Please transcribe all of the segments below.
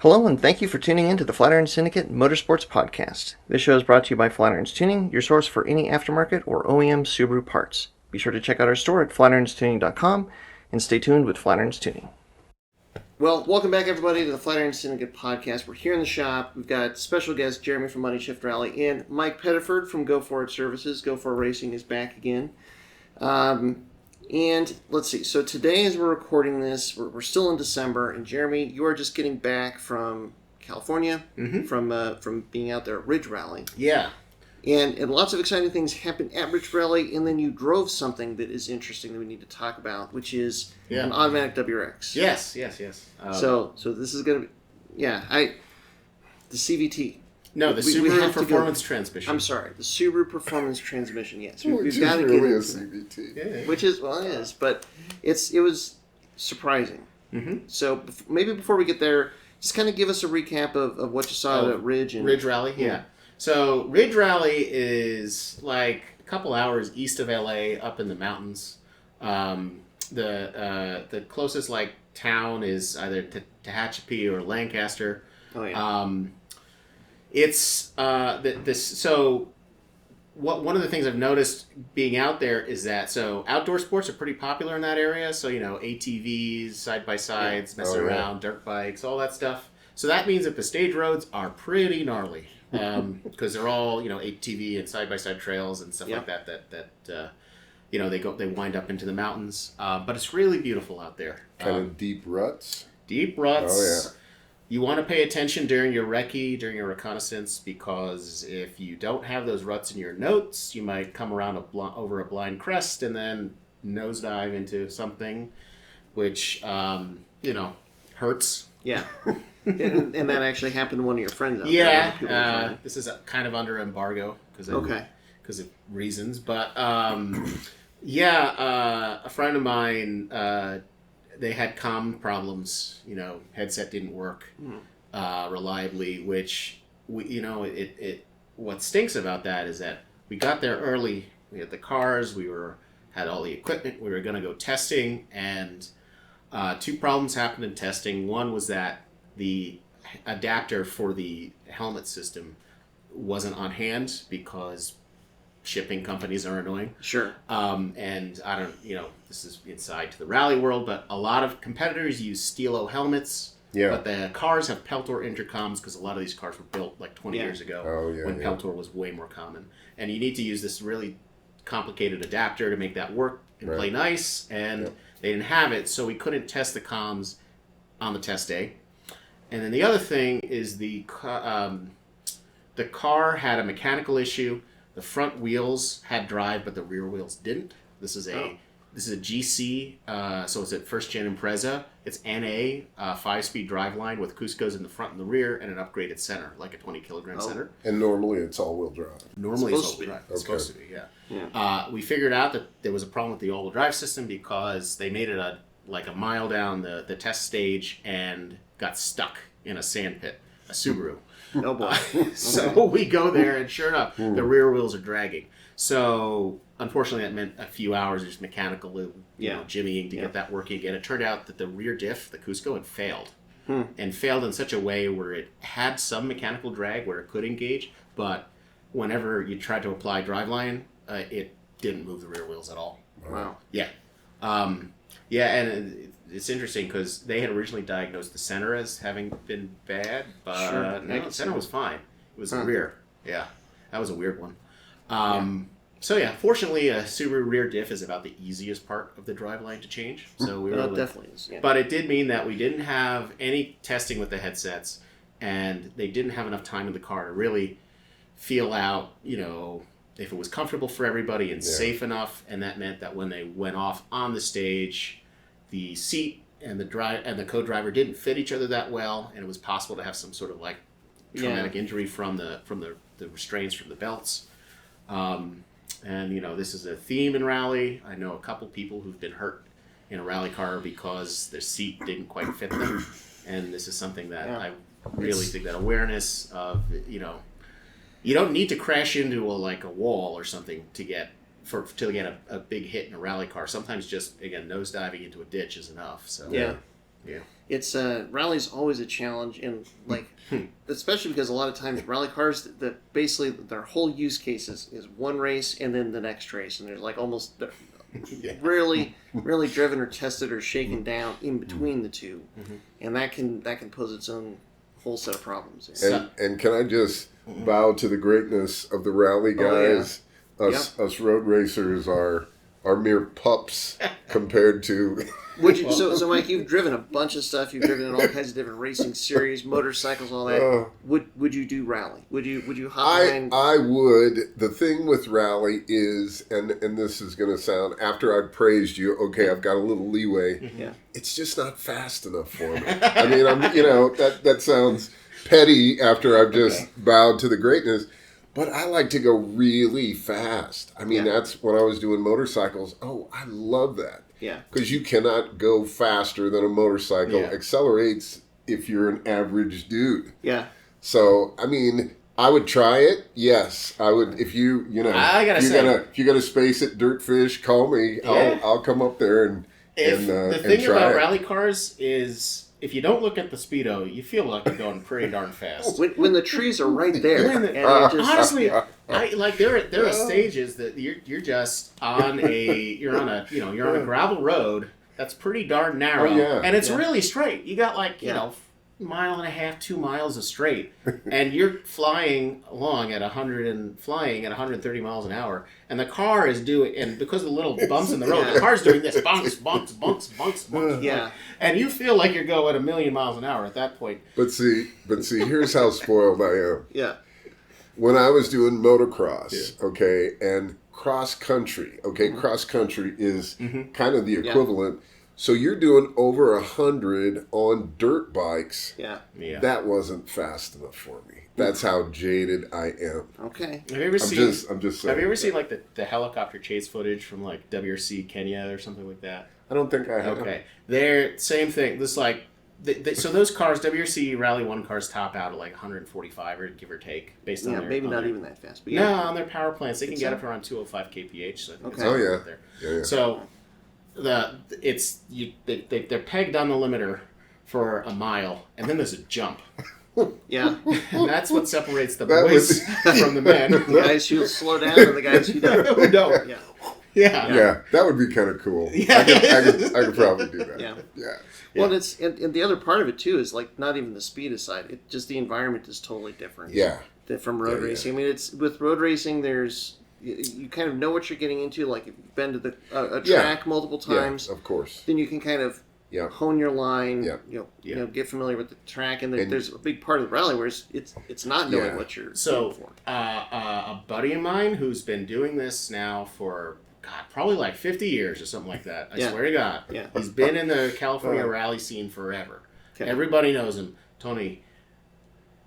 Hello, and thank you for tuning in to the Flatirons Syndicate Motorsports Podcast. This show is brought to you by Flatirons Tuning, your source for any aftermarket or OEM Subaru parts. Be sure to check out our store at FlatironStuning.com and stay tuned with Flatirons Tuning. Well, welcome back, everybody, to the Flatirons Syndicate Podcast. We're here in the shop. We've got special guest Jeremy from Money Shift Rally and Mike Pettiford from Go For It Services. Go For It Racing is back again. And let's see. So today, as we're recording this, we're still in December. And Jeremy, you are just getting back from California, from being out there at Ridge Rally. Yeah. And lots of exciting things happened at Ridge Rally. And then you drove something that is interesting that we need to talk about, which is an Automatic WRX. Yes. So this is going to be, the CVT. No, the Subaru Performance Transmission. I'm sorry, the Subaru Performance Transmission. Yes, we've got to get into a CVT. Yeah. Which is, well, it is, but it was surprising. Mm-hmm. So maybe before we get there, just kind of give us a recap of what you saw at Ridge. Ridge Rally, yeah. So Ridge Rally is like a couple hours east of LA, up in the mountains. The closest town is either Tehachapi or Lancaster. Oh yeah. It's so one of the things I've noticed being out there is that outdoor sports are pretty popular in that area. So ATVs, side by sides, messing around, dirt bikes, all that stuff. So that means that the stage roads are pretty gnarly because they're all ATV and side by side trails and stuff like that. They wind up into the mountains, but it's really beautiful out there. Kind of deep ruts. Deep ruts. Oh yeah. You want to pay attention during your recce, during your reconnaissance, because if you don't have those ruts in your notes, you might come around over a blind crest and then nosedive into something, which, hurts. Yeah. and that actually happened to one of your friends out there. Yeah. This is kind of under embargo because of reasons. But, a friend of mine... they had comm problems, headset didn't work reliably, which what stinks about that is that we got there early, we had the cars, had all the equipment, we were going to go testing, and two problems happened in testing. One was that the adapter for the helmet system wasn't on hand because shipping companies are annoying. Sure. And I don't, this is inside to the rally world, but a lot of competitors use steel-o helmets. Yeah. But the cars have Peltor intercoms because a lot of these cars were built 20 years ago when Peltor was way more common. And you need to use this really complicated adapter to make that work and play nice. And they didn't have it, so we couldn't test the comms on the test day. And then the other thing is the car had a mechanical issue. The front wheels had drive, but the rear wheels didn't. This is a GC, so it's a first-gen Impreza. It's NA, 5-speed driveline with Cuscos in the front and the rear, and an upgraded center, like a 20-kilogram center. And normally it's all-wheel drive. Normally it's all-wheel drive. It's supposed to be, yeah. We figured out that there was a problem with the all-wheel drive system because they made it a mile down the test stage and got stuck in a sand pit, a Subaru. Oh boy. So we go there, and sure enough, the rear wheels are dragging. So unfortunately, that meant a few hours of just mechanical, jimmying to get that working again. It turned out that the rear diff, the Cusco, had failed. And failed in such a way where it had some mechanical drag where it could engage, but whenever you tried to apply driveline, it didn't move the rear wheels at all. Wow. Yeah. And it's interesting because they had originally diagnosed the center as having been bad, but the center was fine. It was the rear. Yeah, that was a weird one. Fortunately, a Subaru rear diff is about the easiest part of the driveline to change. So we were definitely is. Yeah. But it did mean that we didn't have any testing with the headsets, and they didn't have enough time in the car to really feel out, if it was comfortable for everybody and safe enough. And that meant that when they went off on the stage, the seat and the co-driver didn't fit each other that well, and it was possible to have some sort of traumatic injury from the restraints from the belts. This is a theme in rally. I know a couple people who've been hurt in a rally car because their seat didn't quite fit them, and this is something that I really think that awareness of you don't need to crash into a wall or something to get a big hit in a rally car. Sometimes just, again, nosediving into a ditch is enough. So Yeah. it's rally's always a challenge, and like especially because a lot of times rally cars that basically their whole use case is one race and then the next race, and there's like almost rarely driven or tested or shaken down in between the two, and that can pose its own whole set of problems. And can I just bow to the greatness of the rally guys? Us road racers are mere pups compared to. So Mike, you've driven a bunch of stuff. You've driven in all kinds of different racing series, motorcycles, all that. Would you do rally? Would you hop behind? I would. The thing with rally is, and this is going to sound, after I've praised you, okay, I've got a little leeway. Yeah. It's just not fast enough for me. I mean, that sounds petty after I've just bowed to the greatness. But I like to go really fast. I mean, that's when I was doing motorcycles. Oh, I love that. Yeah. Because you cannot go faster than a motorcycle accelerates if you're an average dude. Yeah. So, I mean, I would try it. Yes, I would. If you gotta space it, Dirtfish, call me. I'll come up there and the thing about rally cars is, if you don't look at the speedo, you feel like you're going pretty darn fast. When the trees are right there, honestly, there are stages that you're just on you're on a gravel road that's pretty darn narrow, and it's really straight. You got mile and a half, 2 miles of straight, and you're flying along at 130 miles an hour, and the car is doing, and because of the little bumps in the road, the car's doing this bunks, and you feel like you're going a million miles an hour at that point. But see, here's how spoiled I am. Yeah. When I was doing motocross, and cross country, cross country is kind of the equivalent. So you're doing over 100 on dirt bikes. Yeah. That wasn't fast enough for me. That's how jaded I am. Okay. Have you ever seen? I'm just saying. Have you ever seen like the helicopter chase footage from like WRC Kenya or something like that? I don't think I have. Okay. They're same thing. This like. So those cars, WRC Rally 1 cars top out at like 145 or give or take, based on their... maybe not even that fast. But no, on their power plants, they can get up around 205 kph. So I think Yeah. So they're pegged on the limiter for a mile, and then there's a jump. Yeah. And that's what separates the boys from the men. The guys who slow down and the guys who don't. Who don't. Yeah, that would be kind of cool. Yeah. I could probably do that. Yeah. Yeah. Well, it's and the other part of it too is like not even the speed aside. It just the environment is totally different. Yeah. From road racing. I mean, it's with road racing. You kind of know what you're getting into. Like if you've been to a track multiple times, of course, then you can kind of hone your line. Get familiar with the track, and there's a big part of the rally where it's not knowing what you're going for. A buddy of mine who's been doing this now for probably like 50 years or something like that. I swear to God. Yeah. He's been in the California rally scene forever. Okay. Everybody knows him. Tony,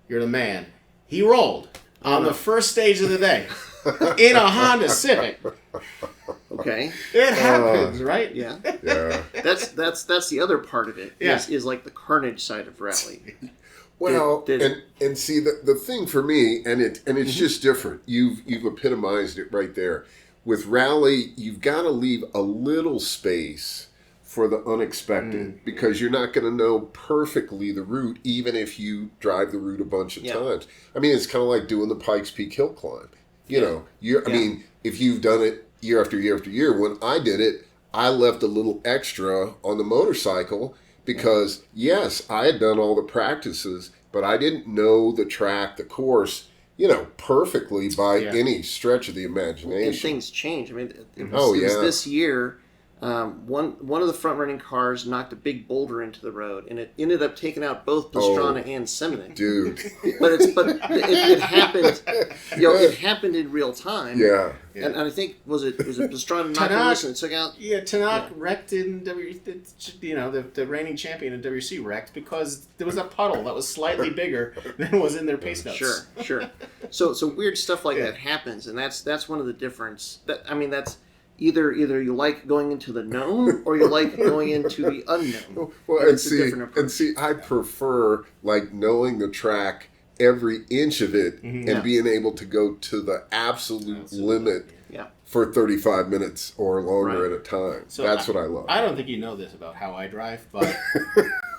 you're the man. He rolled on the first stage of the day in a Honda Civic. Okay. It happens, right? Yeah. Yeah. That's the other part of it. Is like the carnage side of rally. Well, and see the thing for me, and it's just different. You've epitomized it right there. With rally, you've got to leave a little space for the unexpected because you're not going to know perfectly the route, even if you drive the route a bunch of times. I mean, it's kind of like doing the Pikes Peak Hill climb. I mean, if you've done it year after year after year, when I did it, I left a little extra on the motorcycle because, yes, I had done all the practices, but I didn't know the track, the course, perfectly by any stretch of the imagination. And things change. I mean, it was this year, one of the front-running cars knocked a big boulder into the road, and it ended up taking out both Pastrana and Semening. Dude. But it happened. It happened in real time. Yeah. And I think was it Pastrana knocked loose and took out? Yeah, Tanakh wrecked in the reigning champion in WRC wrecked because there was a puddle that was slightly bigger than was in their pace notes. Sure. So weird stuff like that happens, and that's one of the difference. That's either you like going into the known or you like going into the unknown. Well, and see, I prefer like knowing the track, every inch of it, and being able to go to the absolute limit for 35 minutes or longer at a time. So that's what I love. I don't think you know this about how I drive, but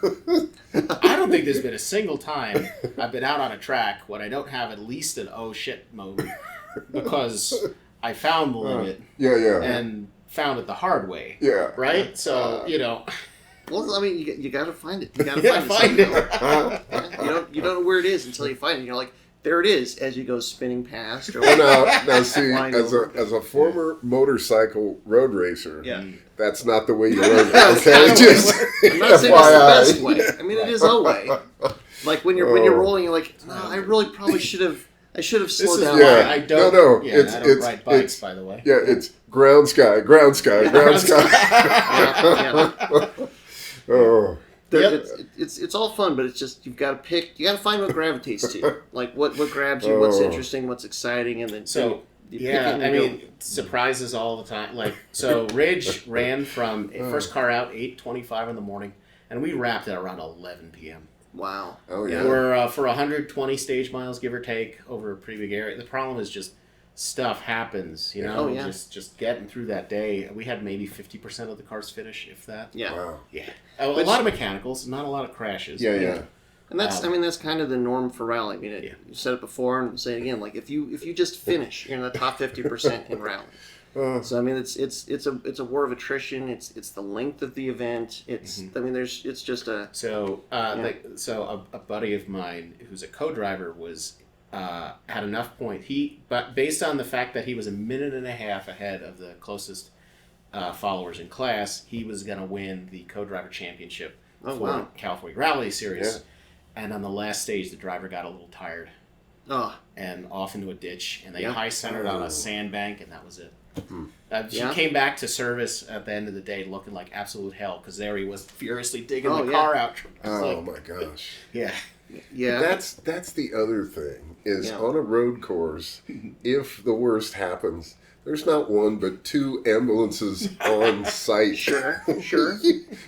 I don't think there's been a single time I've been out on a track when I don't have at least an oh shit moment because I found the limit. And found it the hard way. Right? So, Well, I mean, you got to find it. You got to find it. You don't know where it is until you find it. You're like, there it is, as you go spinning past. Or now see, as a former motorcycle road racer, that's not the way you learn it. Okay, I'm not saying it's the best way. I mean, it is a way. Like when you're rolling, you're like, no, I really probably should have. I should have slowed down. I don't. No. Yeah, I don't ride bikes, by the way. Yeah, it's ground sky. Oh. It's all fun, but it's just you got to find what gravitates to you. Like what grabs you, what's interesting, what's exciting, and then surprises all the time. Like Ridge ran from first car out 8:25 in the morning, and we wrapped at around 11 p.m. Wow. Oh yeah. We're for 120 stage miles, give or take, over a pretty big area. The problem is just stuff happens, just getting through that day. We had maybe 50% of the cars finish, if that. Yeah. Wow. Yeah. A lot of mechanicals, not a lot of crashes. Yeah. And that's kind of the norm for rally. I mean, you said it before and say it again. Like if you just finish, you're in the top 50% in rally. So I mean, it's a war of attrition. It's the length of the event. I mean, it's just a. So a buddy of mine who's a co-driver was. Had enough point. But based on the fact that he was a minute and a half ahead of the closest followers in class, he was going to win the co-driver championship for California Rally Series. Yeah. And on the last stage, the driver got a little tired and off into a ditch, and they high centered on a sandbank, and that was it. She came back to service at the end of the day looking like absolute hell because there he was furiously digging the car out. My gosh. Yeah. Yeah, that's the other thing is on a road course, if the worst happens, there's not one but two ambulances on site. Sure.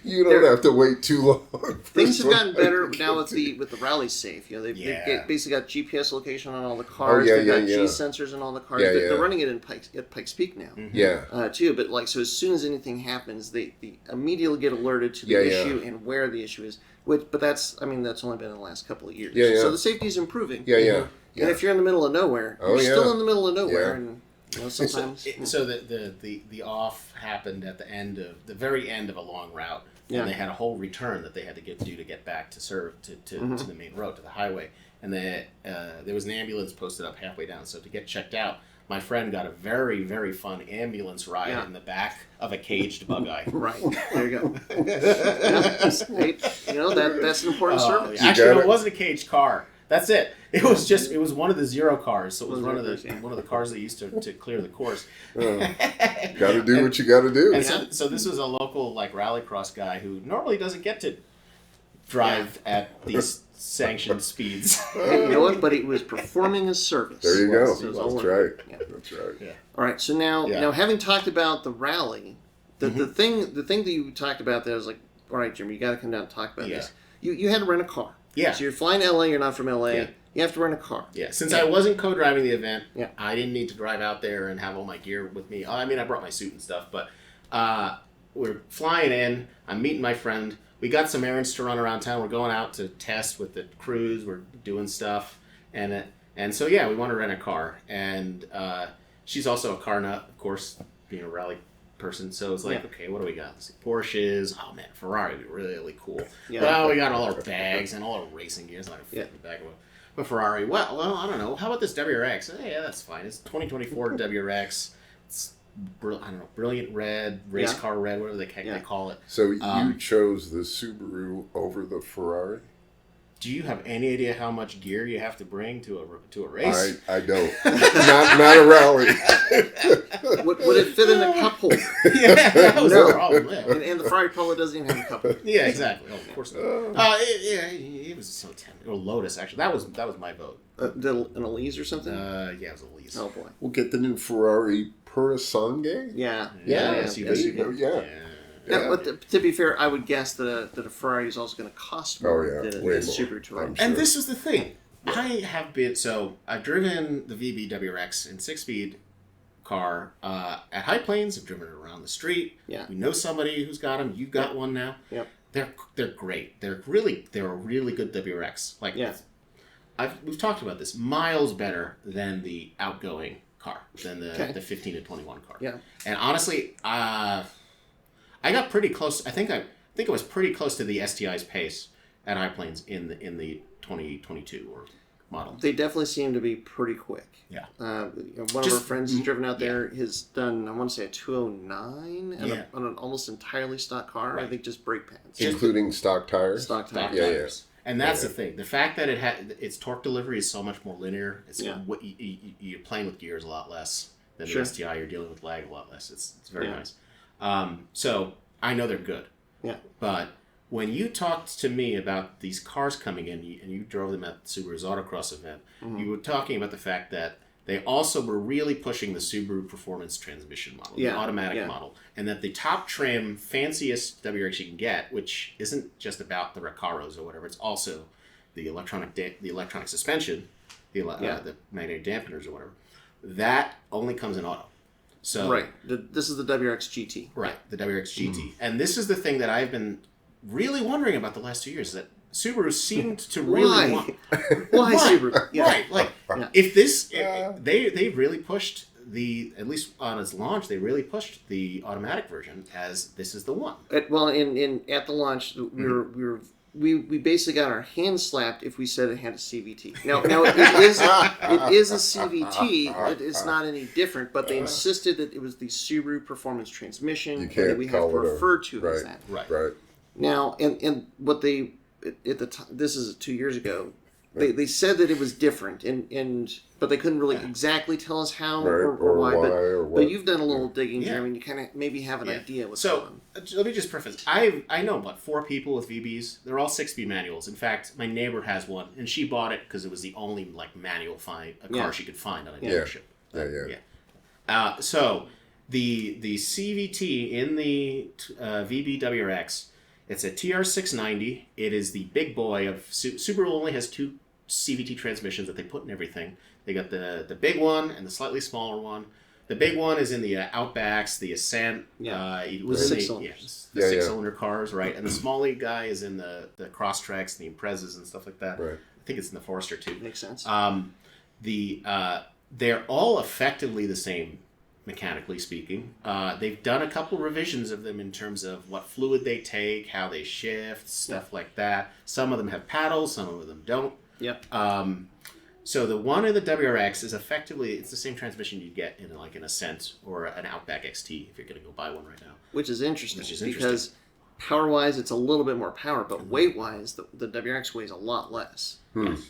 You don't have to wait too long. Things have gotten better now with the Rally Safe. They've basically got GPS location on all the cars. They've got G sensors in all the cars. They're running it at Pikes Peak now. Yeah. Too, but so as soon as anything happens, they immediately get alerted to the issue and where the issue is. But that's only been in the last couple of years. Yeah. So the safety is improving. Yeah. And if you're in the middle of nowhere, you're still in the middle of nowhere, and sometimes. So the off happened at the very end of a long route, and they had a whole return that they had to do to get back to serve to the main road, to the highway, and there was an ambulance posted up halfway down. So to get checked out, my friend got a very, very fun ambulance ride in the back of a caged bug-eye. Right. There you go. That's an important service. Actually, it wasn't a caged car. That's it. It was one of the zero cars. So it was one of the cars they used to clear the course. Got to do what you got to do. And so this was a local rallycross guy who normally doesn't get to drive at these sanctioned speeds. You know what? But he was performing his service. There you go. So That's right. Yeah. That's right. Yeah. All right. So now having talked about the rally, the thing that you talked about there was like, all right, Jimmy, you got to come down and talk about this. You had to rent a car. Yeah. So you're flying to LA. You're not from LA. Yeah. You have to rent a car. Yeah. Since I wasn't co-driving the event, I didn't need to drive out there and have all my gear with me. I mean, I brought my suit and stuff, but we're flying in. I'm meeting my friend. We got some errands to run around town. We're going out to test with the crews. We're doing stuff, and so we want to rent a car. And she's also a car nut, of course, being a rally person. So it's like, okay, what do we got? Let's see, Porsches. Oh man, Ferrari would be really cool. Yeah. Well, we got all our bags and all our racing gear. It's not a bag of a Ferrari. Well, I don't know. How about this WRX? Yeah, that's fine. It's 2024 WRX. It's brilliant red, race car red, whatever they call it. So you chose the Subaru over the Ferrari? Do you have any idea how much gear you have to bring to a race? I don't. not a rally. Would it fit in a cup holder? That was the problem. Yeah. And the Ferrari probably doesn't even have a cup holder. Yeah, exactly. Oh, of course not. It was so tempting. Or Lotus, actually. That was my vote. An Elise or something? It was Elise. Oh boy. We'll get the new Ferrari Purosangue. Yeah. SUV. Yeah. Yeah, but to be fair, I would guess that a Ferrari is also going to cost more than a Subaru Touareg. And this was the thing. I've driven the VB WRX in 6-speed car at High Plains. I've driven it around the street. Yeah. We know somebody who's got them. You've got one now. Yep. they're great. They're a really good WRX. Like we've talked about this. Miles better than the outgoing car, than the 15 to 21 car. Yeah. And honestly, I got pretty close. I think I was pretty close to the STI's pace at I-Planes in the 2022 or model. They definitely seem to be pretty quick. Yeah. One of our friends has driven out there. Has done, I want to say, a 209 on an almost entirely stock car. Right. I think just brake pads, including stock tires. Stock tires. Yeah. And that's the thing. The fact that its torque delivery is so much more linear. It's you're playing with gears a lot less than the STI. You're dealing with lag a lot less. It's very nice. So I know they're good. Yeah. But when you talked to me about these cars coming in, and you drove them at Subaru's Autocross event, you were talking about the fact that they also were really pushing the Subaru Performance Transmission model, the automatic model, and that the top trim, fanciest WRX you can get, which isn't just about the Recaros or whatever, it's also the electronic suspension, the magnetic dampeners or whatever, that only comes in auto. So this is the WRX GT. Right, the WRX GT. And this is the thing that I've been really wondering about the last 2 years, that Subaru seemed to really want... Why Subaru? Yeah. Right, like, if this... They really pushed at least on its launch, they really pushed the automatic version as this is the one. At the launch, we basically got our hands slapped if we said it had a CVT. Now it is a CVT. It's not any different, but they insisted that it was the Subaru Performance Transmission. You can't we have to refer to it as that. Right. Now, and what they at the time, this is 2 years ago. They said that it was different, but they couldn't really exactly tell us how or why. But you've done a little digging, Jeremy, and you kind of maybe have an idea what's going on. Let me just preface. I know, 4 people with VBs. They're all 6-speed manuals. In fact, my neighbor has one, and she bought it because it was the only manual car she could find on a dealership. So the CVT in the VB WRX, it's a TR690. It is the big boy of Subaru. Only has 2 CVT transmissions that they put in everything. They got the big one and the slightly smaller one. The big one is in the Outbacks, the Ascent. It was in the 6-cylinder cars, right? And the small guy is in the Crosstreks, the Imprezas, and stuff like that. Right. I think it's in the Forester too. Makes sense. They're all effectively the same, mechanically speaking. They've done a couple revisions of them in terms of what fluid they take, how they shift, stuff like that. Some of them have paddles, some of them don't. Yep. So the one in the WRX is effectively, it's the same transmission you'd get in an Ascent or an Outback XT if you're going to go buy one right now. Which is interesting because power-wise it's a little bit more power, but weight-wise the WRX weighs a lot less.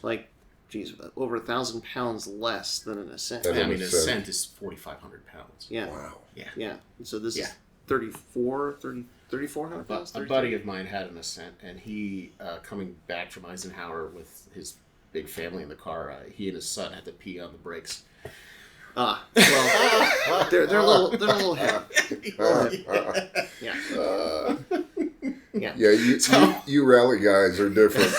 Like, geez, over 1,000 pounds less than an Ascent. An Ascent is 4,500 pounds. Yeah. Wow. Yeah. So this is 3,400 pounds? A buddy of mine had an Ascent, and he, coming back from Eisenhower with his big family in the car, he and his son had to pee on the brakes. Well, they're a little heavy. You rally guys are different.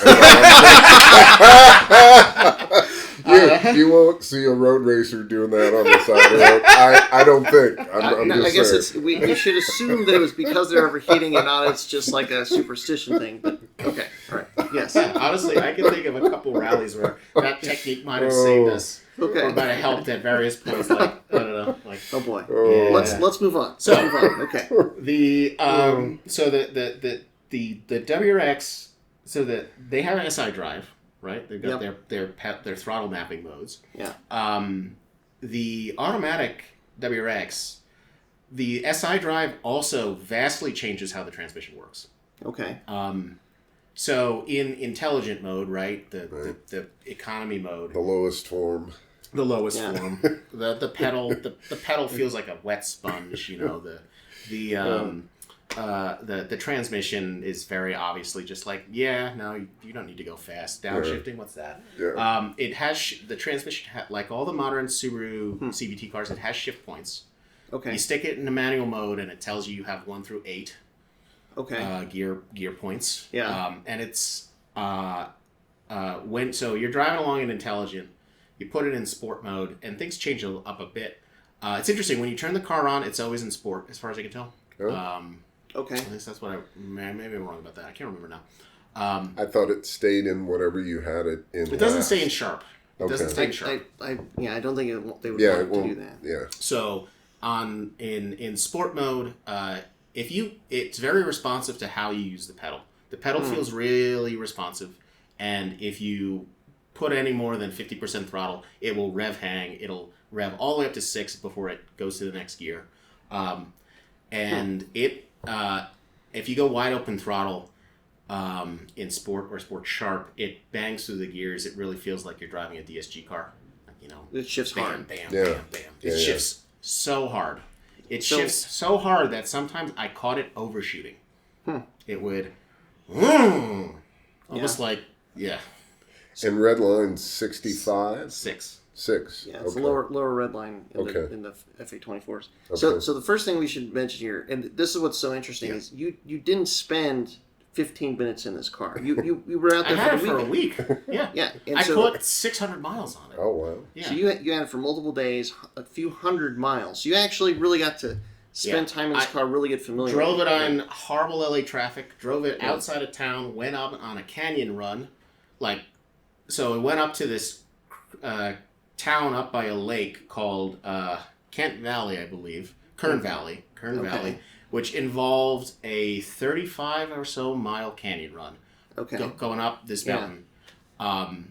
You won't see a road racer doing that on the side of the road. I don't think. I guess we should assume that it was because they're overheating and not it's just like a superstition thing. But okay, all right, yes. Honestly, I can think of a couple rallies where that technique might have saved us. Okay. Or might have helped at various points. Like I don't know. Like oh boy. Yeah. Let's move on. Okay. The the WRX, so that they have an SI drive, right? They've got their throttle mapping modes. Yeah. The automatic WRX, the SI drive also vastly changes how the transmission works. Okay. So in intelligent mode, right, the economy mode, the lowest form. The lowest form. The pedal the pedal feels like a wet sponge. You know the transmission is very obviously just like you don't need to go fast. Downshifting, what's that? Yeah. It has the transmission like all the modern Subaru CVT cars. It has shift points. Okay. You stick it in the manual mode and it tells you have 1 through 8. Okay. Gear points. Yeah. And it's so you're driving along in intelligent, you put it in sport mode, and things change up a bit. It's interesting when you turn the car on; it's always in sport, as far as I can tell. Okay. At least that's what maybe I'm wrong about that. I can't remember now. I thought it stayed in whatever you had it in. It doesn't stay in sharp. It doesn't stay in sharp. I don't think they would want to do that. Yeah. So in sport mode, it's very responsive to how you use the pedal. The pedal feels really responsive, and if you put any more than 50% throttle, it will rev hang. It'll rev all the way up to 6 before it goes to the next gear. If you go wide open throttle in sport or sport sharp, it bangs through the gears. It really feels like you're driving a DSG car. It shifts hard. Bam, bam. It shifts so hard. It shifts so hard that sometimes I caught it overshooting. It would almost like And red line 65? 6. 6. Yeah, it's a lower red line in the FA24s. Okay. So the first thing we should mention here, and this is what's so interesting, is you didn't spend 15 minutes in this car. You were out there for a week. Yeah. Yeah. And I put 600 miles on it. Oh, wow. Yeah. So you had it for multiple days, a few hundred miles. So you actually really got to spend time in this car, really get familiar with it. Drove it on horrible LA traffic, drove it outside of town, went up on a canyon run. So it went up to this town up by a lake called Kent Valley, I believe. Kern Valley, which involved a 35 or so mile canyon run. Okay. Going up this mountain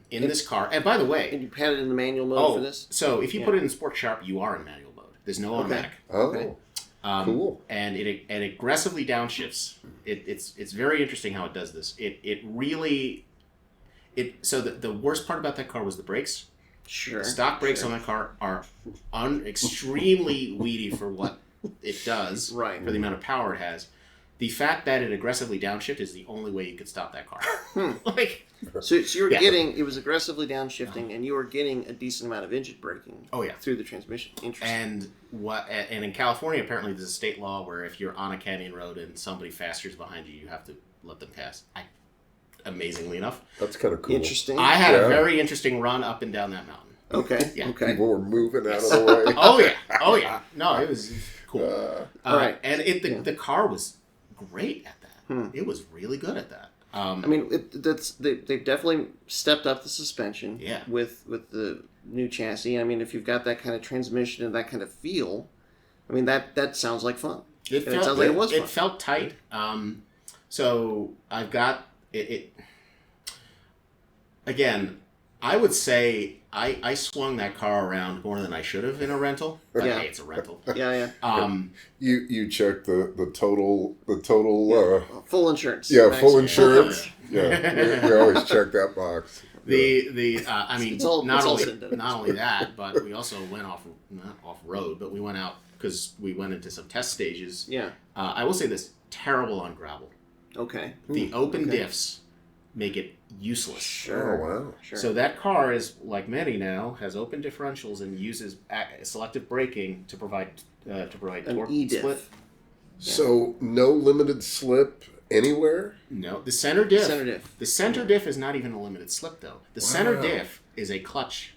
in this car. And by the way... And you had it in the manual mode for this? So if you put it in Sport Sharp, you are in manual mode. There's no automatic. Okay. Cool. And it aggressively downshifts. It's very interesting how it does this. So the worst part about that car was the brakes. Sure. The stock brakes on that car are extremely weedy for what it does, for the amount of power it has. The fact that it aggressively downshifted is the only way you could stop that car. So you were getting, it was aggressively downshifting, and you were getting a decent amount of engine braking through the transmission. Interesting. And in California, apparently there's a state law where if you're on a canyon road and somebody faster is behind you, you have to let them pass. Amazingly enough. That's kind of cool. Interesting. I had a very interesting run up and down that mountain. Okay. Yeah. Okay. People were moving out of the way. Oh yeah. No, it was cool. All right. And the car was great at that. It was really good at that. They've definitely stepped up the suspension. Yeah. With the new chassis. I mean, if you've got that kind of transmission and that kind of feel, I mean that sounds like fun. It sounds like it was fun. It felt tight. So I've got it. Again, I would say I swung that car around more than I should have in a rental. But hey, it's a rental. Yeah. You checked the total full insurance. Yeah, full insurance. Yeah, we always check that box. Not only that, but we also went not off road, but we went out because we went into some test stages. Yeah. I will say this: terrible on gravel. Okay. The open diffs make it useless. Sure. Oh, wow. Sure. So that car is, like many now, has open differentials and uses selective braking to provide torque split. So no limited slip anywhere? No. The center diff. The center diff is not even a limited slip, though. The center diff is a clutch.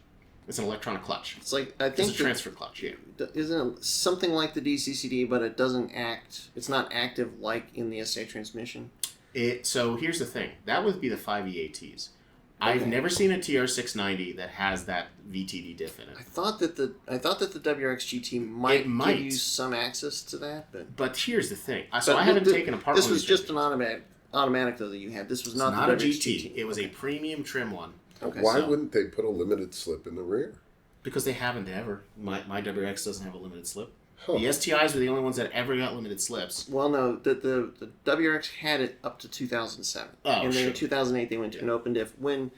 It's an electronic clutch. It's like, I think it's a transfer clutch, yeah. Isn't it something like the DCCD, but it doesn't act, it's not active like in the SA transmission? So here's the thing. That would be the 5E-ATs. I've never seen a TR690 that has that VTD diff in it. I thought that the WRX GT might give you some access to that, but here's the thing. So I haven't taken apart. This was just an automatic though that you had. This was not a the GT. It was a premium trim one. Okay. Why wouldn't they put a limited slip in the rear? Because they haven't ever. My WRX doesn't have a limited slip. Huh. The STIs were the only ones that ever got limited slips. Well, no, the WRX had it up to 2007. And then in 2008 they went to an open diff. When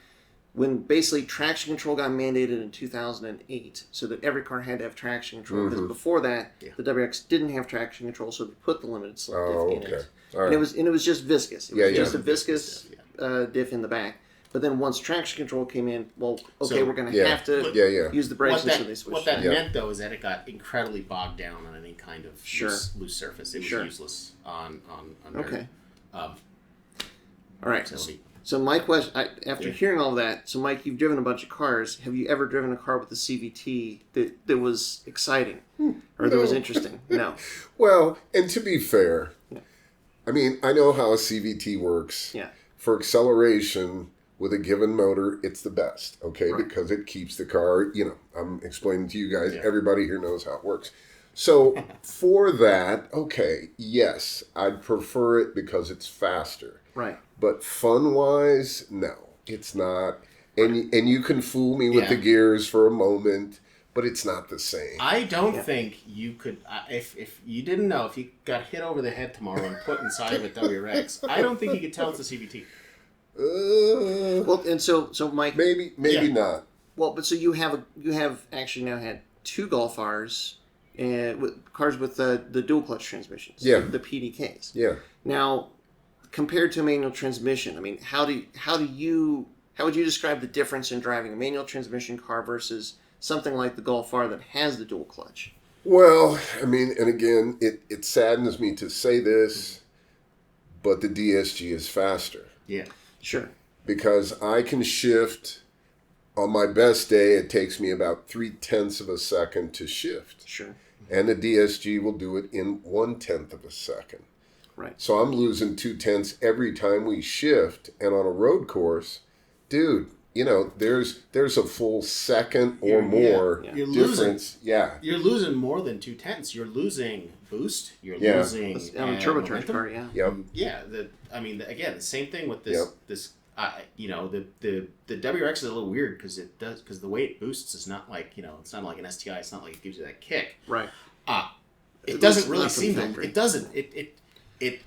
basically traction control got mandated in 2008, so that every car had to have traction control. Because before that, the WRX didn't have traction control, so they put the limited slip diff in it. All right. And it was just viscous. It was just a viscous diff in the back. But then once traction control came in, we're going to have to use the brakes, so they switched. What that meant, though, is that it got incredibly bogged down on any kind of loose surface. It was useless on okay. All right. So my question, after hearing all that, so Mike, you've driven a bunch of cars. Have you ever driven a car with a CVT that was exciting or that was interesting? No. Well, and to be fair, I mean, I know how a CVT works. Yeah. For acceleration with a given motor, it's the best, okay? Right. Because it keeps the car, I'm explaining to you guys, Yeah. everybody here knows how it works. So for that, okay, yes, I'd prefer it because it's faster. Right. But fun-wise, no, it's not. And you can fool me with the gears for a moment, but it's not the same. I don't think you could, if you didn't know, if you got hit over the head tomorrow and put inside of a WRX, I don't think you could tell it's a CVT. Well, and so Mike, maybe not. Well, but so you have actually now had 2 Golf Rs and with cars with the dual clutch transmissions. Yeah. The PDKs. Yeah. Now, compared to a manual transmission, I mean, how would you describe the difference in driving a manual transmission car versus something like the Golf R that has the dual clutch? Well, I mean, and again, it saddens me to say this, but the DSG is faster. Yeah. Sure. Because I can shift, on my best day, it takes me about 0.3 of a second to shift. Sure. And the DSG will do it in 0.1 of a second. Right. So I'm losing 0.2 every time we shift. And on a road course, dude, there's a full second or more You're difference. You're losing more than 0.2. You're losing boost. You're losing on a turbocharged car. Yeah. Yep. Yeah. Again, the same thing with this. This. The WRX is a little weird because the way it boosts is not like it's not like an STI. It's not like it gives you that kick. Right. It doesn't really seem to. It doesn't.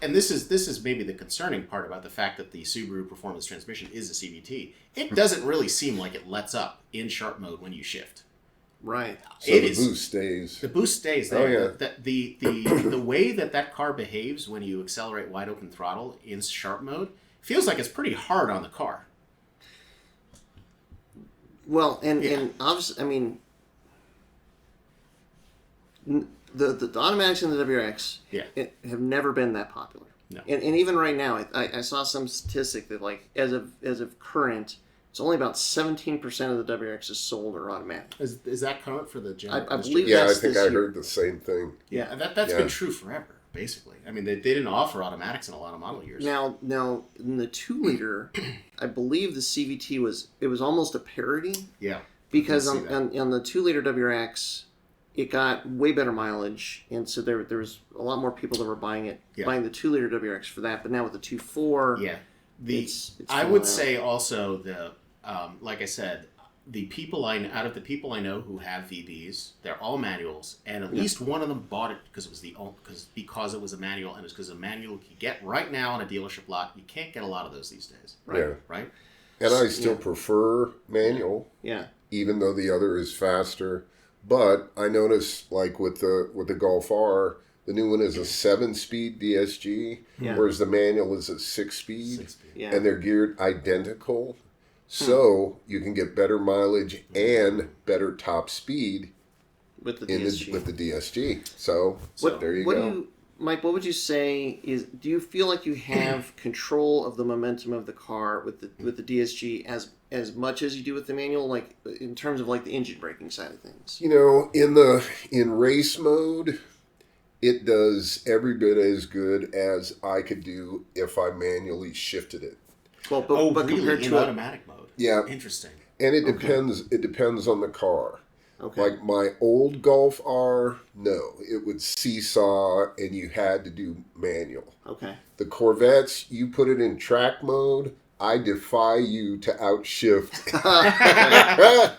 And this is maybe the concerning part about the fact that the Subaru Performance Transmission is a CVT. It doesn't really seem like it lets up in sharp mode when you shift. Right. So boost stays. The boost stays there. Oh, yeah. The way that car behaves when you accelerate wide open throttle in sharp mode feels like it's pretty hard on the car. Well, and obviously, I mean, the automatics in the WRX have never been that popular. No. And even right now, I saw some statistic that like as of current, it's only about 17% of the WRXs sold are automatic. Is that current for the general? I believe Yeah, I that's think this I year. heard the same thing. Yeah, that's been true forever, basically. I mean, they didn't offer automatics in a lot of model years. Now in the 2-liter, I believe the CVT was almost a parity. Yeah. Because on the 2-liter WRX, it got way better mileage, and so there was a lot more people that were buying the 2-liter WRX for that. But now with the 2.4, it's I would say also like I said, the people I know who have VBs, they're all manuals, and at least one of them bought it because it was because it was a manual, and it's because a manual you get right now on a dealership lot. You can't get a lot of those these days. Right. Yeah. Right. And I still prefer manual. Yeah. Even though the other is faster. But I noticed, like with the Golf R, the new one is a 7-speed DSG, whereas the manual is a 6-speed, and they're geared identical. So you can get better mileage and better top speed with the DSG. So there you go. Mike, what would you say do you feel like you have control of the momentum of the car with the DSG as much as you do with the manual, like in terms of like the engine braking side of things? In race mode, it does every bit as good as I could do if I manually shifted it. Well, but really? compared in to automatic mode. Yeah. Interesting. And it depends. It depends on the car. Okay. Like my old Golf R, no, it would seesaw, and you had to do manual. Okay. The Corvettes, you put it in track mode, I defy you to outshift.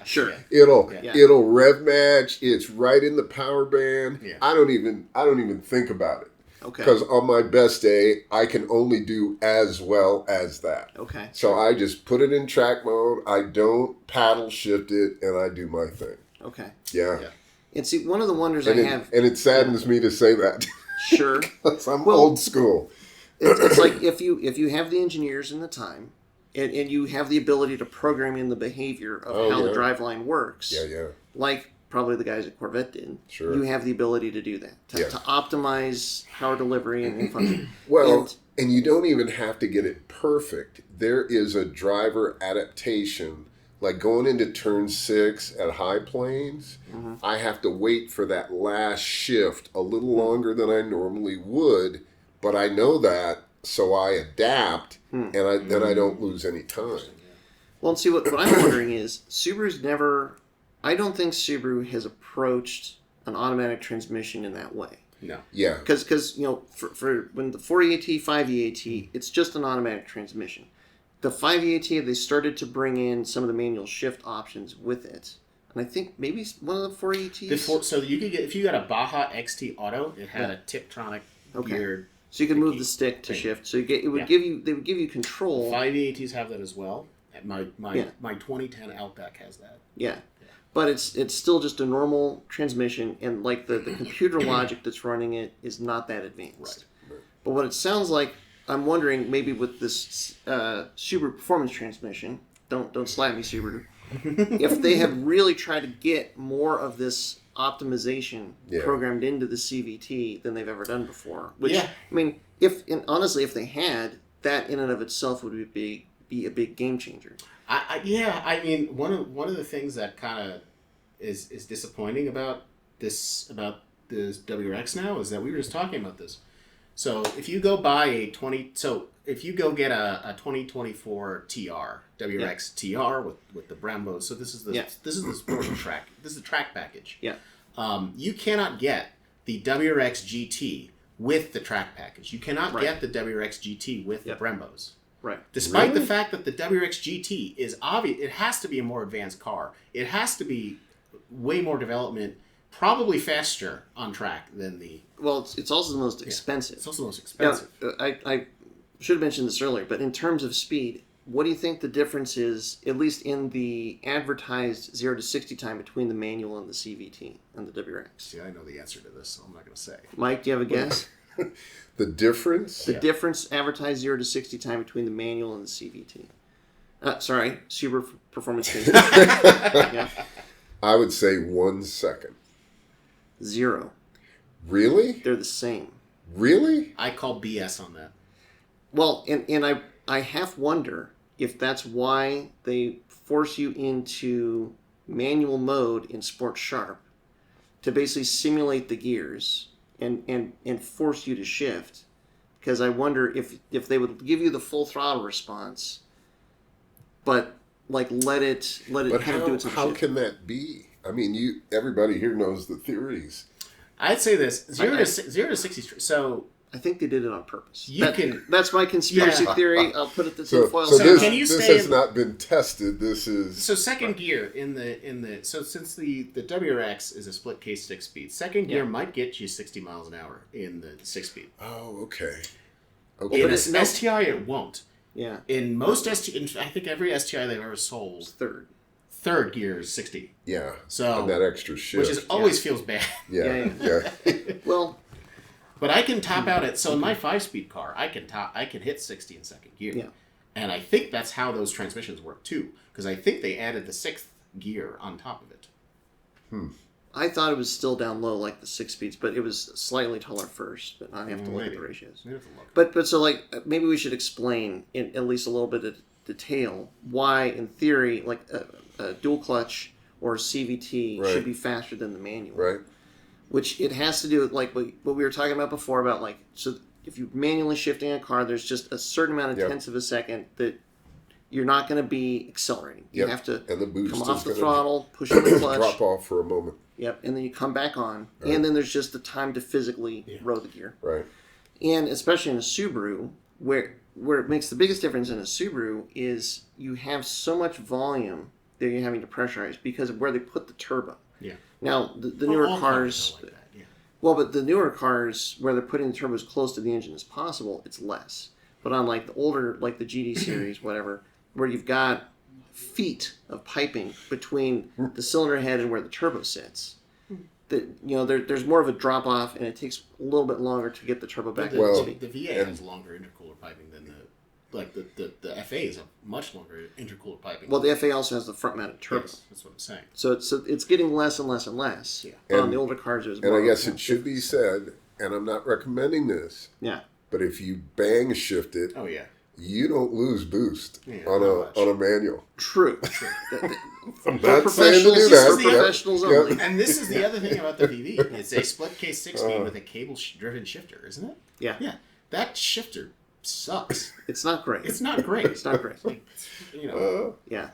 Sure. It'll rev match. It's right in the power band. Yeah. I don't even think about it. Okay. Because on my best day, I can only do as well as that. Okay. So I just put it in track mode. I don't paddle shift it, and I do my thing. Okay. Yeah. And see, one of the wonders And I have... And it saddens me to say that. Sure. Because I'm old school. It's like if you have the engineers and the time, and you have the ability to program in the behavior of how the driveline works. Yeah. Like probably the guys at Corvette did. Sure. You have the ability to do that. To optimize power delivery and function. Well, and you don't even have to get it perfect. There is a driver adaptation. Like going into turn 6 at high planes, I have to wait for that last shift a little longer than I normally would, but I know that, so I adapt, and then I don't lose any time. Well, and see, what I'm wondering is, Subaru's never... I don't think Subaru has approached an automatic transmission in that way. No. Yeah. Because for when the 4EAT, 5EAT, it's just an automatic transmission. The 5EAT, they started to bring in some of the manual shift options with it. And I think maybe one of the 4EATs... So you could get, if you got a Baja XT Auto, it had a Tiptronic geared... So you could move the stick to shift. So they would give you control. 5EATs have that as well. My 2010 Outback has that. Yeah. But it's still just a normal transmission, and like the computer logic that's running it is not that advanced. Right. But what it sounds like, I'm wondering maybe with this Subaru Performance Transmission, don't slap me, Subaru, if they have really tried to get more of this optimization programmed into the CVT than they've ever done before. Which, I mean, honestly, if they had, that in and of itself would be a big game changer. I mean, one of the things that kind of is disappointing about this WRX now is that we were just talking about this. So if you go buy if you go get a 2024 TR WRX TR with the Brembos, so this is the sport track. This is the track package. Yeah. You cannot get the WRX GT with the track package. You cannot get the WRX GT with the Brembos. Right. Despite the fact that the WRX GT is obvious, it has to be a more advanced car. It has to be way more development, probably faster on track than the... Well, it's also the most expensive. It's also the most expensive. Now, I should have mentioned this earlier, but in terms of speed, what do you think the difference is, at least in the advertised 0 to 60 time between the manual and the CVT and the WRX? See, I know the answer to this, so I'm not going to say. Mike, do you have a guess? The difference? The difference advertised 0 to 60 time between the manual and the CVT. Sorry, Subaru Performance Transmission. I would say 1 second. 0. Really? They're the same. Really? I call BS on that. Well, and I half wonder if that's why they force you into manual mode in Sport Sharp to basically simulate the gears and force you to shift. Because I wonder if they would give you the full throttle response, but like let it kind of do its own how shit. can that be? I mean, everybody here knows the theories. I'd say this 0 to 60. So I think they did it on purpose. That's my conspiracy theory. I'll put it to tinfoil. So hat. this has not been tested. This is second gear in the since the WRX is a split case 6-speed. Second gear might get you 60 miles an hour in the 6-speed. Oh, okay. In an STI, it won't. Yeah. In most STI, I think every STI they've ever sold, third gear is 60. Yeah. So and that extra shift, which always feels bad. Yeah. Well. But I can top out at in my 5-speed car, I can hit 60 in second gear. Yeah. And I think that's how those transmissions work too, because I think they added the 6th gear on top of it. I thought it was still down low like the 6 speeds, but it was slightly taller first. But I have to look at the ratios. Maybe have to look. But so like maybe we should explain in at least a little bit of detail why, in theory, like a dual clutch or a CVT should be faster than the manual. Right. Which it has to do with like what we were talking about before about like, so if you're manually shifting a car, there's just a certain amount of tenths of a second that you're not going to be accelerating. You have to come off the throttle, push on the clutch. Drop off for a moment. Yep, and then you come back on. Right. And then there's just the time to physically row the gear. Right. And especially in a Subaru, where it makes the biggest difference in a Subaru is you have so much volume that you're having to pressurize because of where they put the turbo. Yeah. Now, the newer cars... Like that, Well, but the newer cars, where they're putting the turbo as close to the engine as possible, it's less. But on like the older, like the GD series, whatever, where you've got feet of piping between the cylinder head and where the turbo sits, there's more of a drop off, and it takes a little bit longer to get the turbo back to speed. The VA has longer intercooler piping than the FA is a much longer intercooler piping. Well, the FA also has the front mounted turbo. Yes, that's what I'm saying. So it's getting less and less and less. Yeah. But on the older cars, there's more. And I guess it should be said, and I'm not recommending this. Yeah. But if you bang shift it, you don't lose boost on a manual. True. I'm not saying to do that. Professionals only. And this is the other thing about the VB. It's a split case 6-speed with a cable-driven shifter, isn't it? Yeah. Yeah. that shifter sucks. It's not great. It's not great. It's not great. Like, you know. Yeah.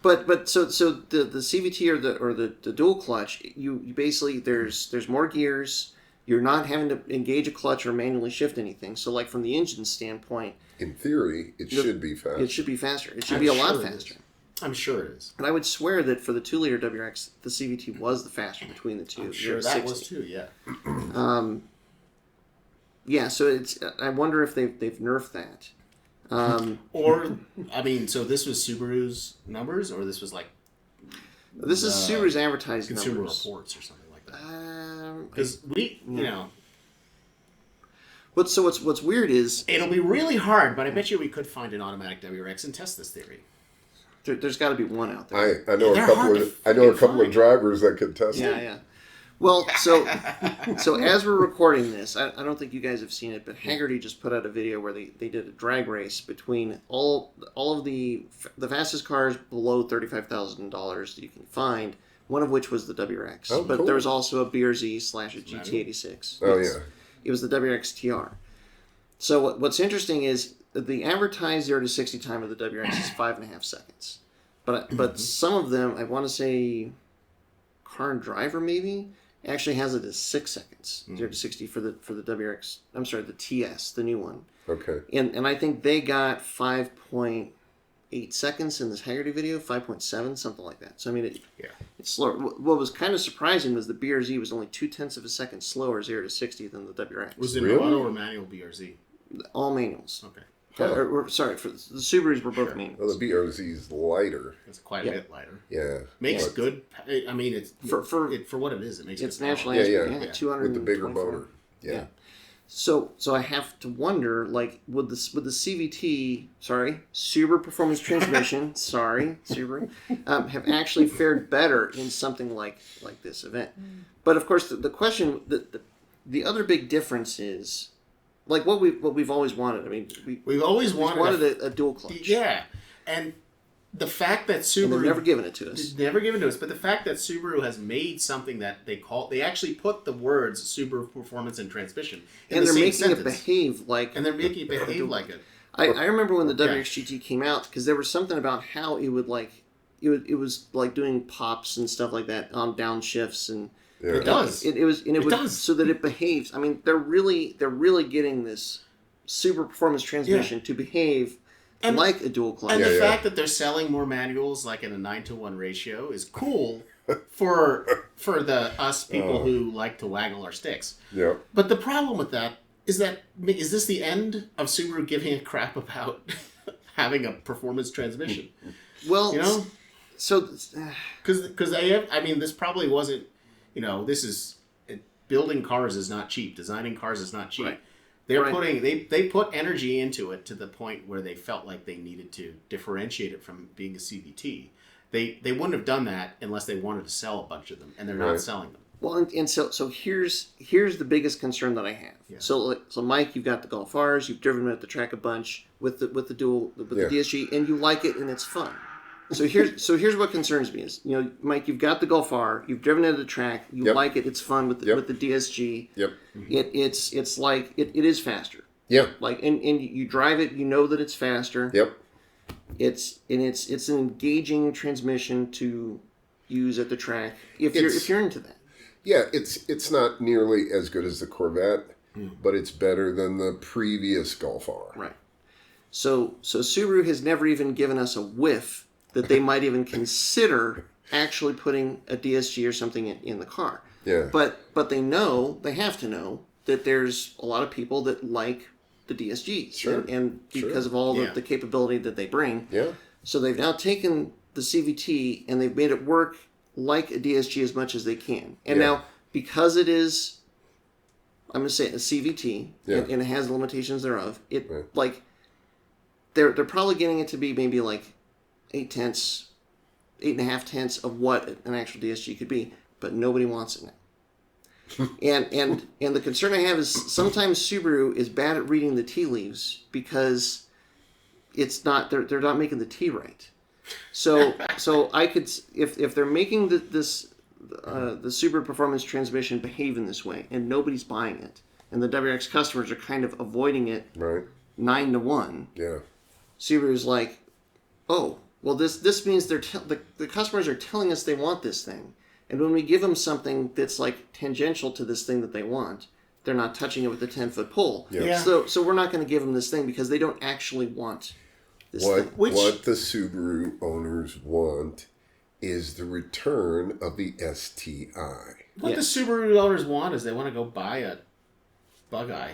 But so the CVT or the dual clutch, you basically there's more gears. You're not having to engage a clutch or manually shift anything. So like from the engine standpoint, in theory, it should be faster. It should be faster. It should be a lot faster. I'm sure it is. And I would swear that for the 2-liter WRX, the CVT was the faster between the two. I'm sure that was too. Yeah. Yeah. So it's. I wonder if they've nerfed that. Or, I mean, so this was Subaru's numbers, or this was like... This is Subaru's advertised Consumer numbers. Reports or something like that. Because you know... What's weird is... It'll be really hard, but I bet you we could find an automatic WRX and test this theory. There's got to be one out there. I know a couple of drivers that could test it. Yeah. Well, so as we're recording this, I don't think you guys have seen it, but Haggerty just put out a video where they did a drag race between all of the fastest cars below $35,000 that you can find. One of which was the WRX, but cool. there was also a BRZ / a GT86. Oh yeah, it was the WRX TR. So what's interesting is the advertised 0 to 60 time of the WRX is 5.5 seconds, but some of them, I want to say, Car and Driver maybe, actually has it as 6 seconds, 0 to 60 for the WRX. I'm sorry, the TS, the new one. Okay. And I think they got 5.8 seconds in this Haggerty video, 5.7, something like that. So I mean, it's slower. What was kind of surprising was the BRZ was only 0.2 of a second slower 0 to 60 than the WRX. Was it auto or manual BRZ? All manuals. Okay. Sorry, for the Subarus were both manuals. Well, the BRZ is lighter. It's quite a bit lighter. Yeah. Makes good. I mean, it's for what it is. It makes. It's good naturally 200 with the bigger motor. Yeah. So I have to wonder, like, would the CVT, Subaru Performance Transmission, Subaru, have actually fared better in something like this event? But of course, the question, the other big difference is, like what we've always wanted. I mean, we've always wanted a dual clutch. Yeah, and the fact that Subaru... And they've never given it to us. Never given to us, but the fact that Subaru has made something that they actually put the words Subaru Performance and Transmission in the same sentence. It behave like... And they're making it behave like it. I remember when the WRX GT came out, because there was something about how it would like... It was like doing pops and stuff like that on downshifts and... Yeah. It does. It does. So that it behaves. I mean, they're really getting this Super Performance Transmission to behave like a dual clutch. And the fact that they're selling more manuals like in a 9-to-1 ratio is cool for us people who like to waggle our sticks. Yeah. But the problem with that is this the end of Subaru giving a crap about having a performance transmission? Well, you know, so because they have. I mean, this probably wasn't. You know, building cars is not cheap. Designing cars is not cheap. Right. They put energy into it to the point where they felt like they needed to differentiate it from being a CVT. They wouldn't have done that unless they wanted to sell a bunch of them, and they're not selling them. Well, and so here's the biggest concern that I have. Yeah. So Mike, you've got the Golf Rs, you've driven them at the track a bunch with the DSG, and you like it and it's fun. So here's what concerns me is, you know, Mike, you've got the Golf R, you've driven it at the track, you like it, it's fun with the DSG. Yep. It's like it is faster. Yep. Like and you drive it, you know that it's faster. Yep. It's an engaging transmission to use at the track if you're into that. Yeah, it's not nearly as good as the Corvette, but it's better than the previous Golf R. Right. So Subaru has never even given us a whiff that they might even consider actually putting a DSG or something in the car. Yeah. But they have to know that there's a lot of people that like the DSGs. Sure. And because of all the capability that they bring. Yeah. So they've now taken the CVT and they've made it work like a DSG as much as they can. And now, because it is, I'm going to say a CVT, and it has limitations thereof, they're probably getting it to be maybe like 8.5 tenths of what an actual DSG could be, but nobody wants it now. and the concern I have is sometimes Subaru is bad at reading the tea leaves because it's not they're not making the tea right. So I could, if they're making the Subaru Performance Transmission behave in this way and nobody's buying it, and the WRX customers are kind of avoiding it 9-1. Yeah. Subaru's like, oh, well, this means the customers are telling us they want this thing. And when we give them something that's like tangential to this thing that they want, they're not touching it with a 10-foot pole. Yeah. So we're not going to give them this thing because they don't actually want this thing. What the Subaru owners want is the return of the STI. What the Subaru owners want is they want to go buy a Bug-Eye.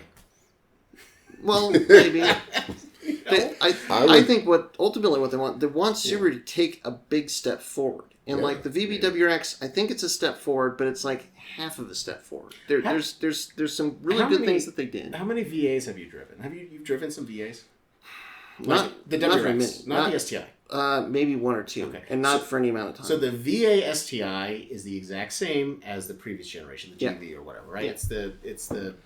Well, maybe. I think ultimately what they want Subaru to take a big step forward. And like the VB WRX, I think it's a step forward, but it's like half of a step forward. There's some really good things that they did. How many VAs have you driven? You've driven some VAs? Not the WRX, not the STI. Maybe one or two, and not for any amount of time. So the VA STI is the exact same as the previous generation, the GB or whatever, right? Yeah.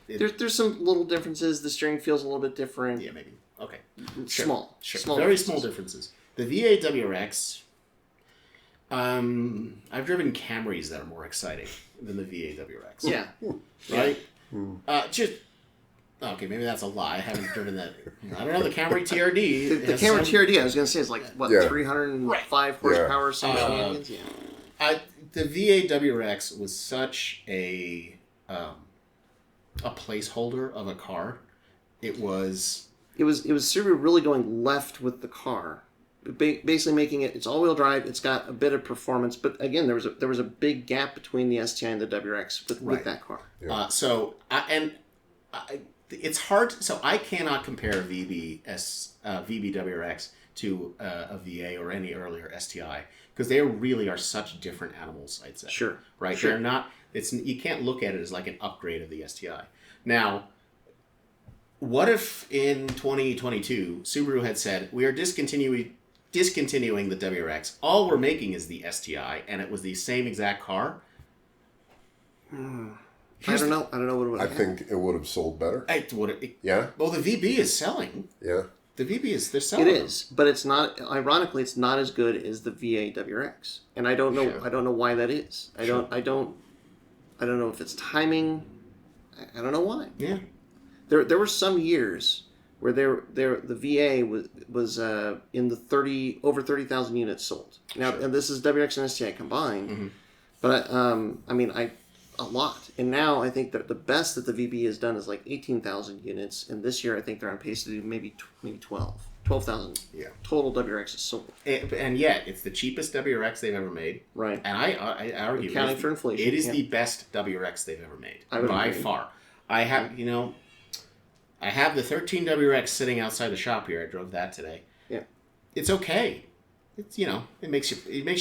There's some little differences. The steering feels a little bit different. Yeah, maybe. Okay. Small. Very small differences. The VA WRX, I've driven Camrys that are more exciting than the VA WRX. Yeah. Right? Okay, maybe that's a lie. I haven't driven that. I don't know, the Camry TRD. The Camry TRD, I was going to say, is like, 305 horsepower, some shenanigans? Yeah. The VA WRX was such a placeholder of a car. It was Subaru really going left with the car. Basically making it's all-wheel drive. It's got a bit of performance, but again, there was a big gap between the STI and the WRX with that car. Yeah. It's hard. So I cannot compare VB WRX to a VA or any earlier STI because they really are such different animals. I'd say. Sure. Right. Sure. They're not. You can't look at it as like an upgrade of the STI. Now, what if in 2022 Subaru had said we are discontinuing the WRX? All we're making is the STI, and it was the same exact car. I don't know what it would have. I think it would have sold better. Yeah. Well, the VB is selling. Yeah. The VB they're selling. It is, but it's not. Ironically, it's not as good as the VA WRX, and I don't know. Sure. I don't know why that is. I don't know if it's timing. I don't know why. Yeah. There were some years where the VA was in the over 30,000 units sold. Now, and this is WRX and STI combined, but a lot. And now I think that the best that the VB has done is like 18,000 units, and this year I think they're on pace to do maybe 12,000 total WRXs sold. And yet, it's the cheapest WRX they've ever made. Right. And I argue accounting for inflation. It is the best WRX they've ever made by far. I have the 13 WRX sitting outside the shop here. I drove that today. Yeah. It's okay. It's it makes you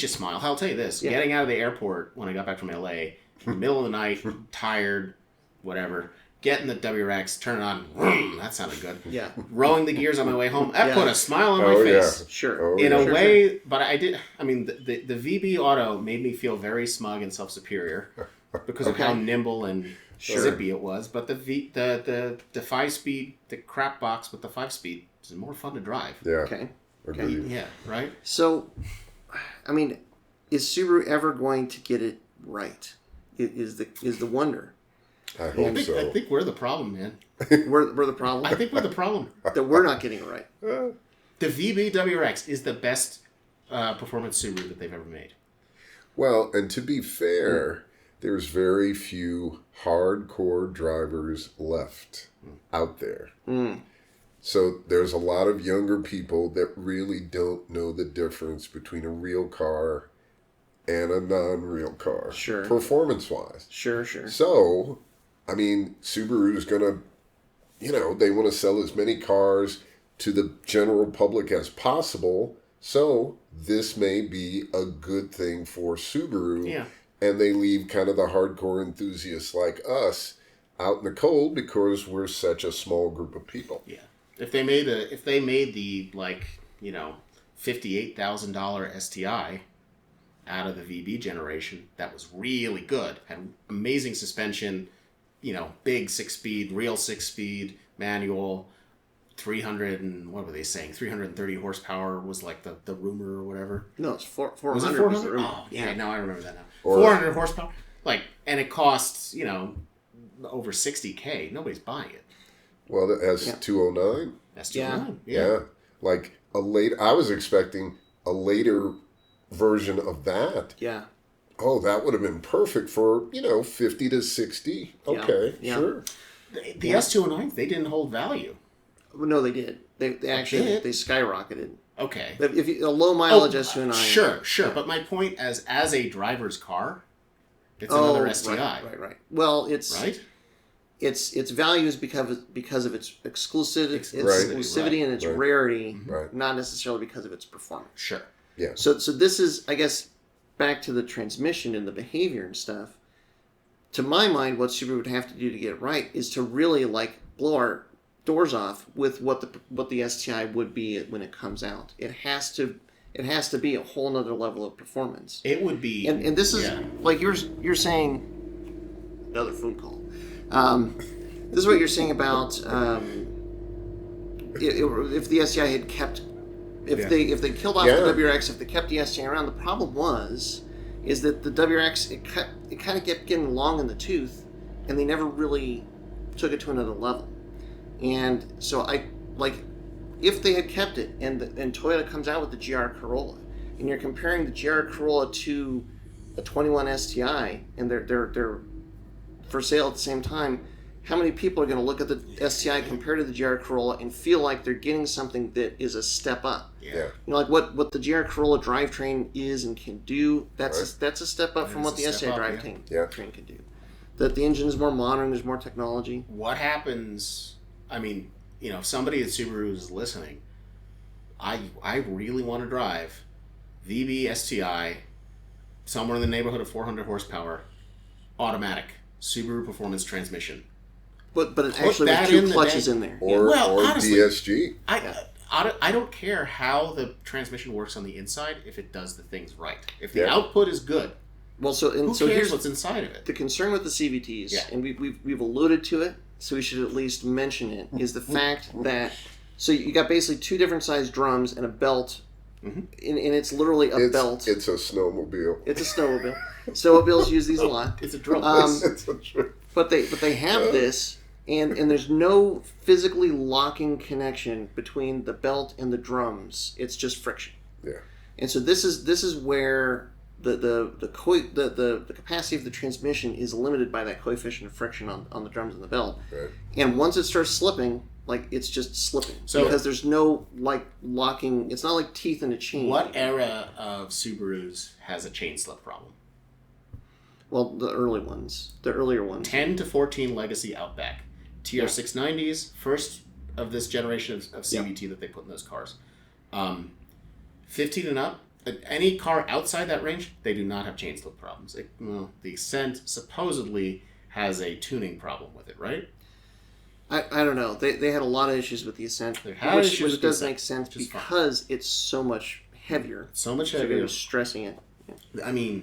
smile. I'll tell you this: getting out of the airport when I got back from LA, in the middle of the night, tired, whatever. Getting the WRX, turn it on. Vroom, that sounded good. Yeah. Rolling the gears on my way home. That put a smile on my face. Yeah. Sure. In a way, but I did. I mean, the VB Auto made me feel very smug and self-superior because of how nimble and zippy it was. But the 5-speed, the crap box with the 5-speed is more fun to drive. Yeah. Okay. Yeah. Right. So, I mean, is Subaru ever going to get it right? Is the wonder. I hope so. I think we're the problem, man. We're the problem? I think we're the problem. That we're not getting it right. The VB WRX is the best performance Subaru that they've ever made. Well, and to be fair, there's very few hardcore drivers left out there. So there's a lot of younger people that really don't know the difference between a real car and a non-real car. Sure. Performance-wise. Sure. So, I mean, Subaru's going to, they want to sell as many cars to the general public as possible. So this may be a good thing for Subaru. Yeah. And they leave kind of the hardcore enthusiasts like us out in the cold because we're such a small group of people. Yeah. If they made the $58,000 STI out of the VB generation, that was really good. Had amazing suspension, big 6-speed, real 6-speed manual, 300 and what were they saying? 330 horsepower was like the rumor or whatever. No, it's 400. Was it 400? Oh, yeah. No, I remember that now. 400 horsepower. And it costs, over $60K, nobody's buying it. Well, the S209. S209. Yeah. Like I was expecting a later version of that. Yeah. Oh, that would have been perfect for, 50 to 60. Okay, sure. The S209s, they didn't hold value. Well, no, they did. They actually they skyrocketed. Okay. If you, a low mileage S209. Sure. But my point as a driver's car, it's another STI. Right. Well, it's right. Its value is because of its exclusivity and its rarity, not necessarily because of its performance. Sure. Yeah. So this is, I guess, back to the transmission and the behavior and stuff. To my mind, what Subaru would have to do to get it right is to really blow our doors off with what the STI would be when it comes out. It has to be a whole nother level of performance. It would be, and this is like you're saying. Another phone call. This is what you're saying about if the STI had kept, if they killed off the WRX, if they kept the STI around. The problem is that the WRX it kind of kept getting long in the tooth, and they never really took it to another level. And so if they had kept it, and Toyota comes out with the GR Corolla, and you're comparing the GR Corolla to a 21 STI, and they're for sale at the same time, how many people are going to look at the STI compared to the GR Corolla and feel like they're getting something that is a step up? Yeah. What the GR Corolla drivetrain is and can do, that's a step up from what the STI drivetrain can do. That the engine is more modern, there's more technology. What happens, if somebody at Subaru is listening, I really want to drive VB STI somewhere in the neighborhood of 400 horsepower, automatic, Subaru Performance Transmission. But it actually with two clutches in there. Or honestly, DSG. I don't care how the transmission works on the inside if it does the things right. If the output is good, who cares here's what's inside of it? The concern with the CVTs, and we've alluded to it, so we should at least mention it, is the fact that you got basically two different sized drums and a belt. Mm-hmm. And it's literally a belt. It's a snowmobile. It's a snowmobile. Snowmobiles use these a lot. It's a drum. But they have this, and there's no physically locking connection between the belt and the drums. It's just friction. Yeah. And so this is where the capacity of the transmission is limited by that coefficient of friction on the drums and the belt. Right. And once it starts slipping, it's just slipping. Because there's no locking. It's not like teeth in a chain. What era of Subarus has a chain slip problem? Well, the earlier ones. 10 to 14 Legacy Outback. TR690s, first of this generation of CVT that they put in those cars. 15 and up, any car outside that range, they do not have chain slip problems. The Ascent supposedly has a tuning problem with it, right? I don't know. They had a lot of issues with the Ascent, which does make sense because it's so much heavier. So much heavier. So you're stressing it. Yeah.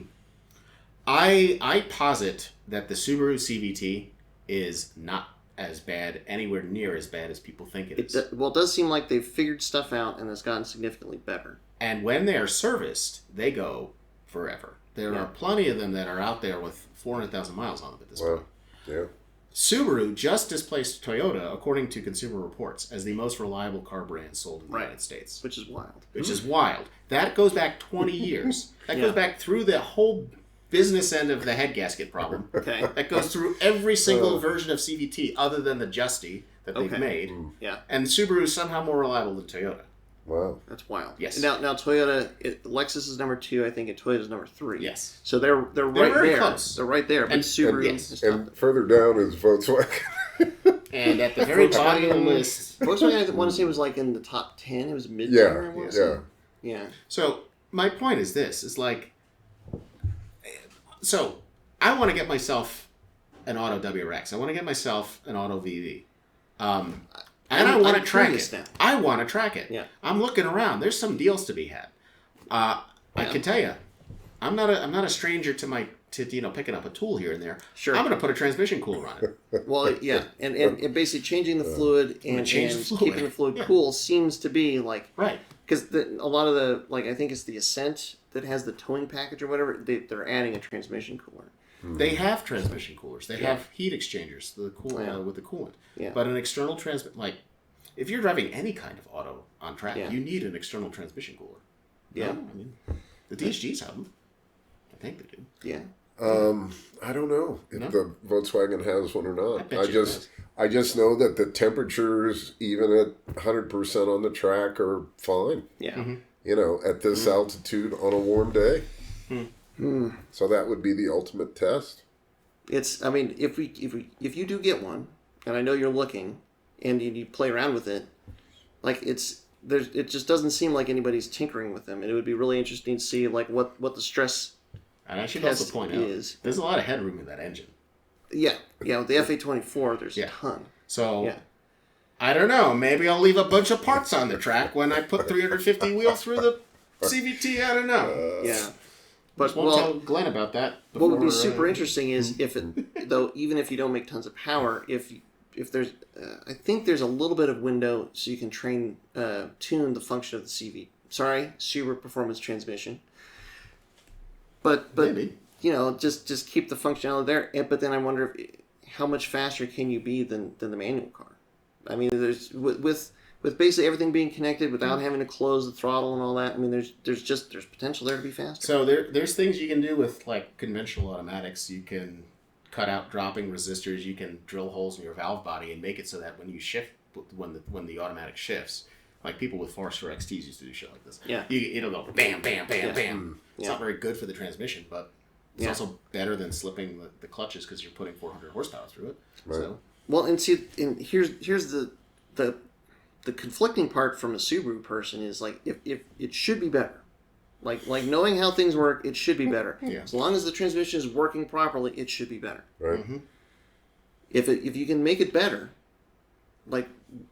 I posit that the Subaru CVT is not as bad, anywhere near as bad as people think it is. It does seem like they've figured stuff out and it's gotten significantly better. And when they are serviced, they go forever. There are plenty of them that are out there with 400,000 miles on them at this point. Yeah. Subaru just displaced Toyota, according to Consumer Reports, as the most reliable car brand sold in the United States. Which is wild. Which is wild. That goes back 20 years. That goes back through the whole business end of the head gasket problem. Okay. That goes through every single version of CVT other than the Justy that they've made. Yeah. And Subaru is somehow more reliable than Toyota. Wow. That's wild. Yes. Now Toyota, Lexus is number 2, I think, and Toyota's number 3. Yes. So they're right very there. Close. They're right there. But Subaru and further down is Volkswagen. And at the very bottom of the list, Volkswagen, I want to say, was in the top 10. It was mid. Yeah. So my point is this: so I want to get myself an Auto WRX. I want to get myself an Auto VB. And I want to track it. Now. I want to track it. Yeah. I'm looking around. There's some deals to be had. I can tell you, I'm not a stranger to picking up a tool here and there. Sure. I'm going to put a transmission cooler on it. Well, yeah, and basically changing the fluid and keeping the fluid cool seems to be right. Because a lot of the I think it's the Ascent that has the towing package or whatever. They're adding a transmission cooler. They have transmission coolers. They have heat exchangers with the coolant. Yeah. But an external if you're driving any kind of auto on track, you need an external transmission cooler. Yeah. No? I mean, the DSGs have them. I think they do. Yeah. I don't know if the Volkswagen has one or not. I just know that the temperatures, even at 100% on the track, are fine. Yeah. Mm-hmm. At this altitude on a warm day. So that would be the ultimate test. I mean, if you do get one, and I know you're looking, and you play around with it, like it just doesn't seem like anybody's tinkering with them, and it would be really interesting to see like what the stress. And I should also point out, there's a lot of headroom in that engine. Yeah, with the FA24, there's a ton. So, I don't know. Maybe I'll leave a bunch of parts on the track when I put 350 wheels through the CVT. I don't know. But won't tell Glenn about that. What would be super interesting is even if you don't make tons of power, if there's, I think there's a little bit of window so you can tune the function of the Subaru Performance Transmission. But maybe. Just keep the functionality there. But then I wonder how much faster can you be than the manual car? I mean, there's with basically everything being connected without having to close the throttle and all that. I mean, there's potential there to be faster. So there's things you can do with like conventional automatics. You can cut out dropping resistors. You can drill holes in your valve body and make it so that when you shift, when the automatic shifts, like people with Forester XTs used to do shit like this. Yeah. It'll go bam, bam, bam, bam. It's not very good for the transmission, but it's also better than slipping the clutches because you're putting 400 horsepower through it. Right. So. Well, and here's the conflicting part from a Subaru person is like if it should be better. Like knowing how things work, it should be better. Yeah. As long as the transmission is working properly, it should be better. Right. Mm-hmm. If you can make it better, like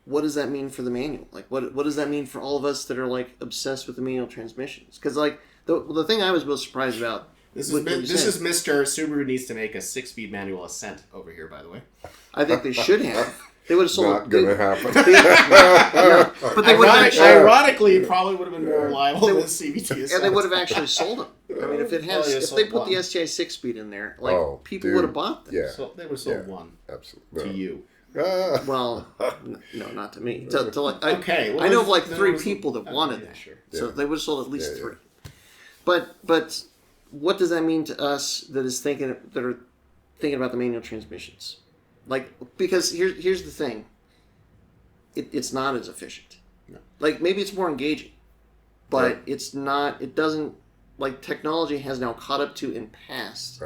what does that mean for the manual? Like what does that mean for all of us that are like obsessed with the manual transmissions? Because like the thing I was most surprised about. This is Mr. Subaru needs to make a 6-speed manual Ascent over here, by the way. I think they should have. They would have sold. Not going to happen. But they would have actually. Ironically, it probably would have been more reliable than CVT Ascent. And they would have actually sold them. I mean, if it has, if they put the STI 6-speed in there, like people would have bought them. Yeah. So they would have sold one. Absolutely. To you. Well, no, not to me. Okay. I know of like 3 people that wanted that. Sure. So they would have sold at least 3. But what does that mean to us that are thinking about the manual transmissions? Like, because here's the thing. It's not as efficient. No. Like, maybe it's more engaging, but it's not. It doesn't. Like, technology has now caught up to and past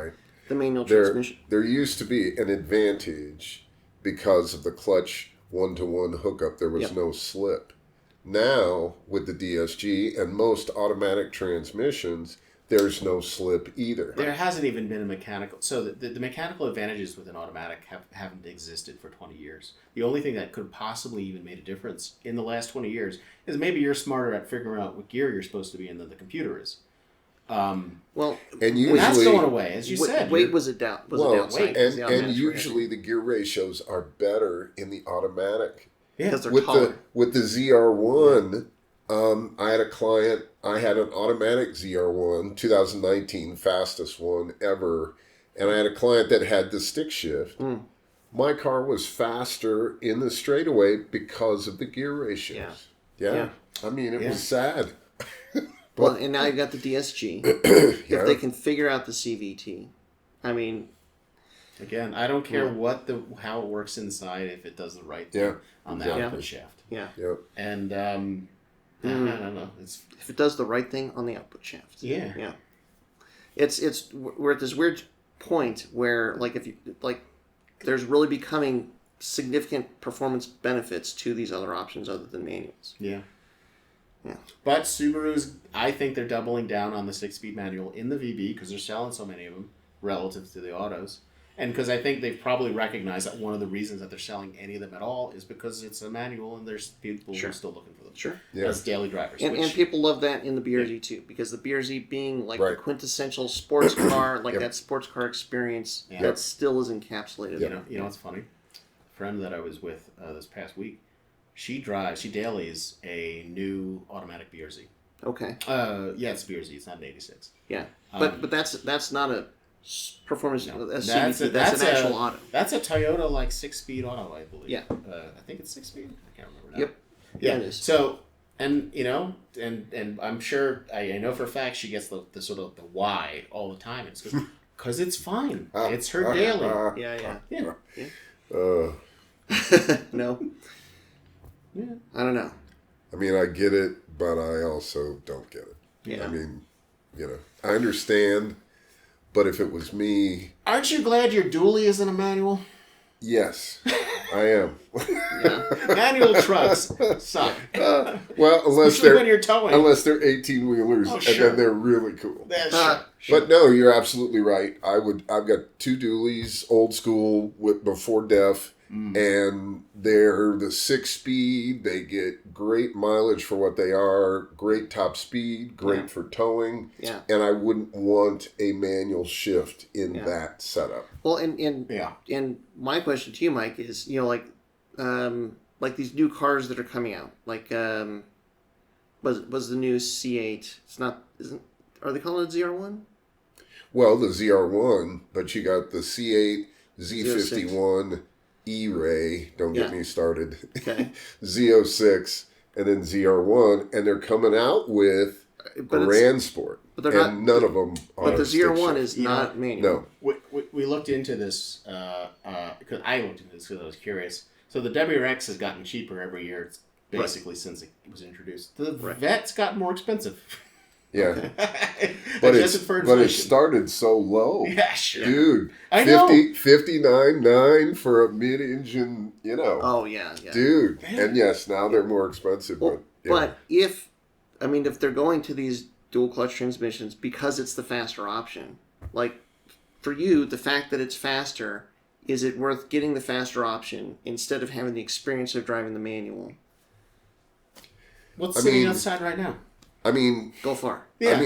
the manual transmission. There used to be an advantage because of the clutch one-to-one hookup. There was no slip. Now, with the DSG and most automatic transmissions, there's no slip either. There hasn't even been a mechanical... So the mechanical advantages with an automatic haven't existed for 20 years. The only thing that could possibly even made a difference in the last 20 years is maybe you're smarter at figuring out what gear you're supposed to be in than the computer is. And usually, that's going away, as you said. Weight was a downside. And usually the gear ratios are better in the automatic. Because they're with taller. With the ZR1... I had a client, I had an automatic ZR1, 2019, fastest one ever, and I had a client that had the stick shift. My car was faster in the straightaway because of the gear ratios. Yeah. I mean, it was sad. Well, and now you've got the DSG. If they can figure out the CVT, I mean... Again, I don't care how it works inside if it does the right thing on the output shaft. Yeah. And... I don't know. If it does the right thing on the output shaft. Yeah. We're at this weird point where there's really becoming significant performance benefits to these other options other than manuals. Yeah. But Subaru's, I think they're doubling down on the 6-speed manual in the VB because they're selling so many of them relative to the autos. And because I think they've probably recognized that one of the reasons that they're selling any of them at all is because it's a manual and there's people who are still looking for them. Sure. As daily drivers. And people love that in the BRZ too, because the BRZ being like the quintessential sports car, that sports car experience, that still is encapsulated. You know what's funny? A friend that I was with this past week, she dailies a new automatic BRZ. Okay. It's BRZ. It's not an 86. Yeah. But that's not a Performance No, CVT. That's an actual auto. That's a Toyota like 6-speed auto, I believe. Yeah. I think it's 6-speed. I can't remember now. Yep. Yeah. It is. So, and and I'm sure I know for a fact she gets the sort of the why all the time. It's because it's fine. It's her daily. Yeah. No. Yeah. I don't know. I mean, I get it, but I also don't get it. Yeah. I mean, I understand, but if it was me... Aren't you glad your dually isn't a manual? Yes, I am. Manual trucks suck. Well, unless when you're towing. unless they're 18-wheelers, sure. and then they're really cool. Sure. But no, you're absolutely right. I've got 2 dualies, old school, before DEF, and they're the 6-speed. They get great mileage for what they are, great top speed, great for towing. Yeah. And I wouldn't want a manual shift in that setup. Well, and my question to you, Mike, is like these new cars that are coming out, like was the new C8? It's not. Are they calling it ZR1? Well, the ZR1, but you got the C8, Z51, E-Ray. Don't get me started. Okay. Z06, and then ZR1, and they're coming out with Grand Sport. But they're and none of them are. But the ZR1 is not manual. No. We looked into this because I looked into this because I was curious. So the WRX has gotten cheaper every year, basically since it was introduced. The Vet's got more expensive. Yeah. Okay. But it started so low. Yeah, sure. Dude, I know. 59.9 for a mid-engine, Oh, yeah. Dude. And yes, now they're more expensive. Well, but if they're going to these dual clutch transmissions because it's the faster option, like for you, the fact that it's faster, is it worth getting the faster option instead of having the experience of driving the manual? What's sitting outside right now? I mean... Go far. Yeah,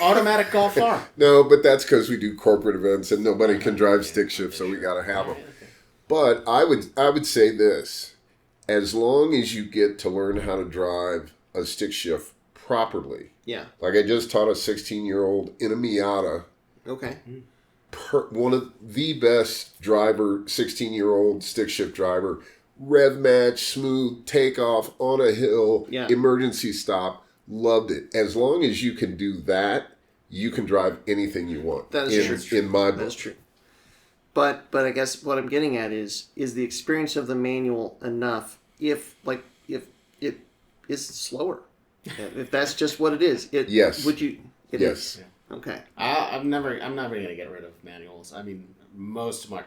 automatic Go far. No, but that's because we do corporate events and nobody can drive stick shift, so we got to have them. Okay. But I would say this. As long as you get to learn how to drive a stick shift properly. Yeah. Like I just taught a 16-year-old in a Miata. Okay. One of the best driver, 16-year-old stick shift driver. Rev match, smooth, takeoff, on a hill, emergency stop. Loved it. As long as you can do that, you can drive anything you want. That is true. In my book. That's true. But I guess what I'm getting at is the experience of the manual enough if it is slower? If that's just what it is. Yes. Would you? Yes. Yeah. Okay. I'm never going to get rid of manuals. I mean, most of my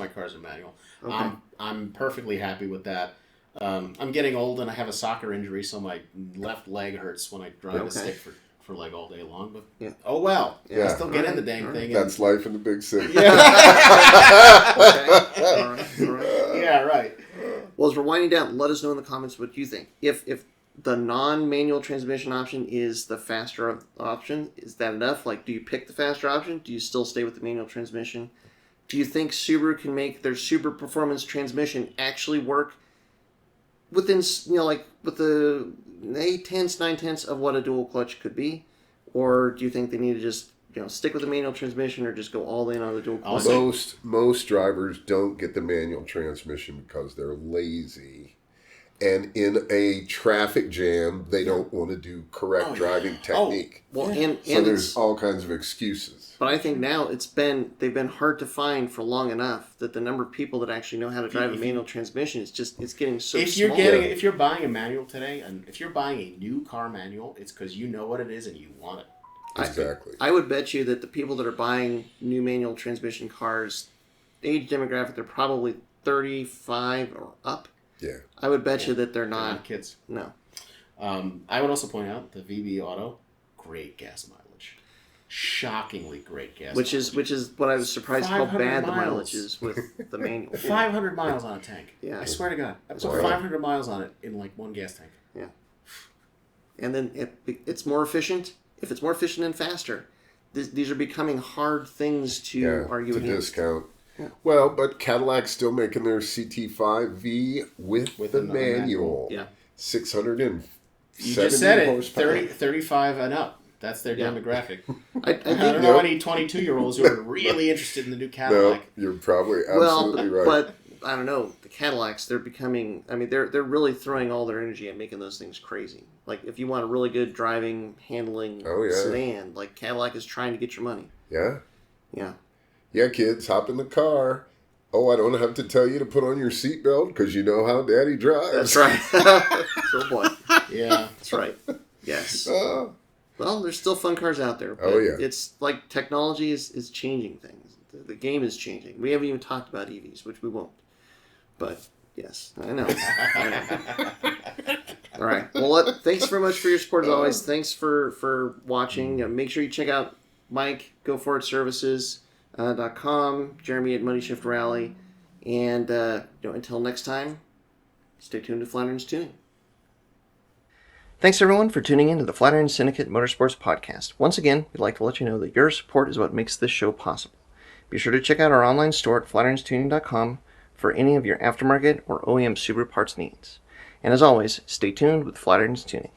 cars are manual. Okay. I'm perfectly happy with that. I'm getting old and I have a soccer injury, so my left leg hurts when I drive a stick for like all day long. But oh well, I still get in the dang thing. That's life in the big city. Yeah. Okay. All right. Yeah, right. Well, as we're winding down, let us know in the comments what you think. If the non-manual transmission option is the faster option, is that enough? Like, do you pick the faster option? Do you still stay with the manual transmission? Do you think Subaru can make their Subaru Performance Transmission actually work within, like with the 8/10, 9/10 of what a dual clutch could be? Or do you think they need to just, stick with the manual transmission or just go all in on the dual clutch? Most drivers don't get the manual transmission because they're lazy. And in a traffic jam, they don't want to do correct driving technique. Well, so there's all kinds of excuses. But I think now they've been hard to find for long enough that the number of people that actually know how to drive a manual transmission it's getting so small. If you're buying a manual today, and if you're buying a new car manual, it's because you know what it is and you want it. Exactly. I would bet you that the people that are buying new manual transmission cars, age demographic, they're probably 35 or up. Yeah. I would bet you that they're not kids. No. I would also point out the VB Auto, great gas mileage. Shockingly great gas mileage. Which is what I was surprised how bad the mileage is with the manual. 500 miles on a tank. Yeah. I swear to God. I put 500 miles on it in like one gas tank. Yeah. And then it's more efficient. If it's more efficient and faster, these are becoming hard things to argue against. Discount. Yeah. Well, but Cadillac's still making their CT5V with the manual. Yeah. 670 You just said it. horsepower. 35 and up. That's their demographic. I think I don't know any 22-year-olds who are really interested in the new Cadillac. No, you're probably absolutely right. But I don't know. The Cadillacs, they're becoming. I mean, they're really throwing all their energy at making those things crazy. Like if you want a really good driving, handling sedan, like Cadillac is trying to get your money. Yeah. Yeah. Yeah, kids, hop in the car. Oh, I don't have to tell you to put on your seatbelt because you know how Daddy drives. That's right. Good boy. Yeah. That's right. Yes. Well, there's still fun cars out there. But it's like technology is changing things. The game is changing. We haven't even talked about EVs, which we won't. But yes, I know. All right. Well, thanks very much for your support as always. Thanks for watching. Make sure you check out Mike, GoForItServices.com, Jeremy at Money Shift Rally. And until next time, stay tuned to Flatirons Tuning. Thanks everyone for tuning in to the Flatirons Syndicate Motorsports Podcast. Once again, we'd like to let you know that your support is what makes this show possible. Be sure to check out our online store at FlatironStuning.com for any of your aftermarket or OEM Subaru parts needs. And as always, stay tuned with Flatirons Tuning.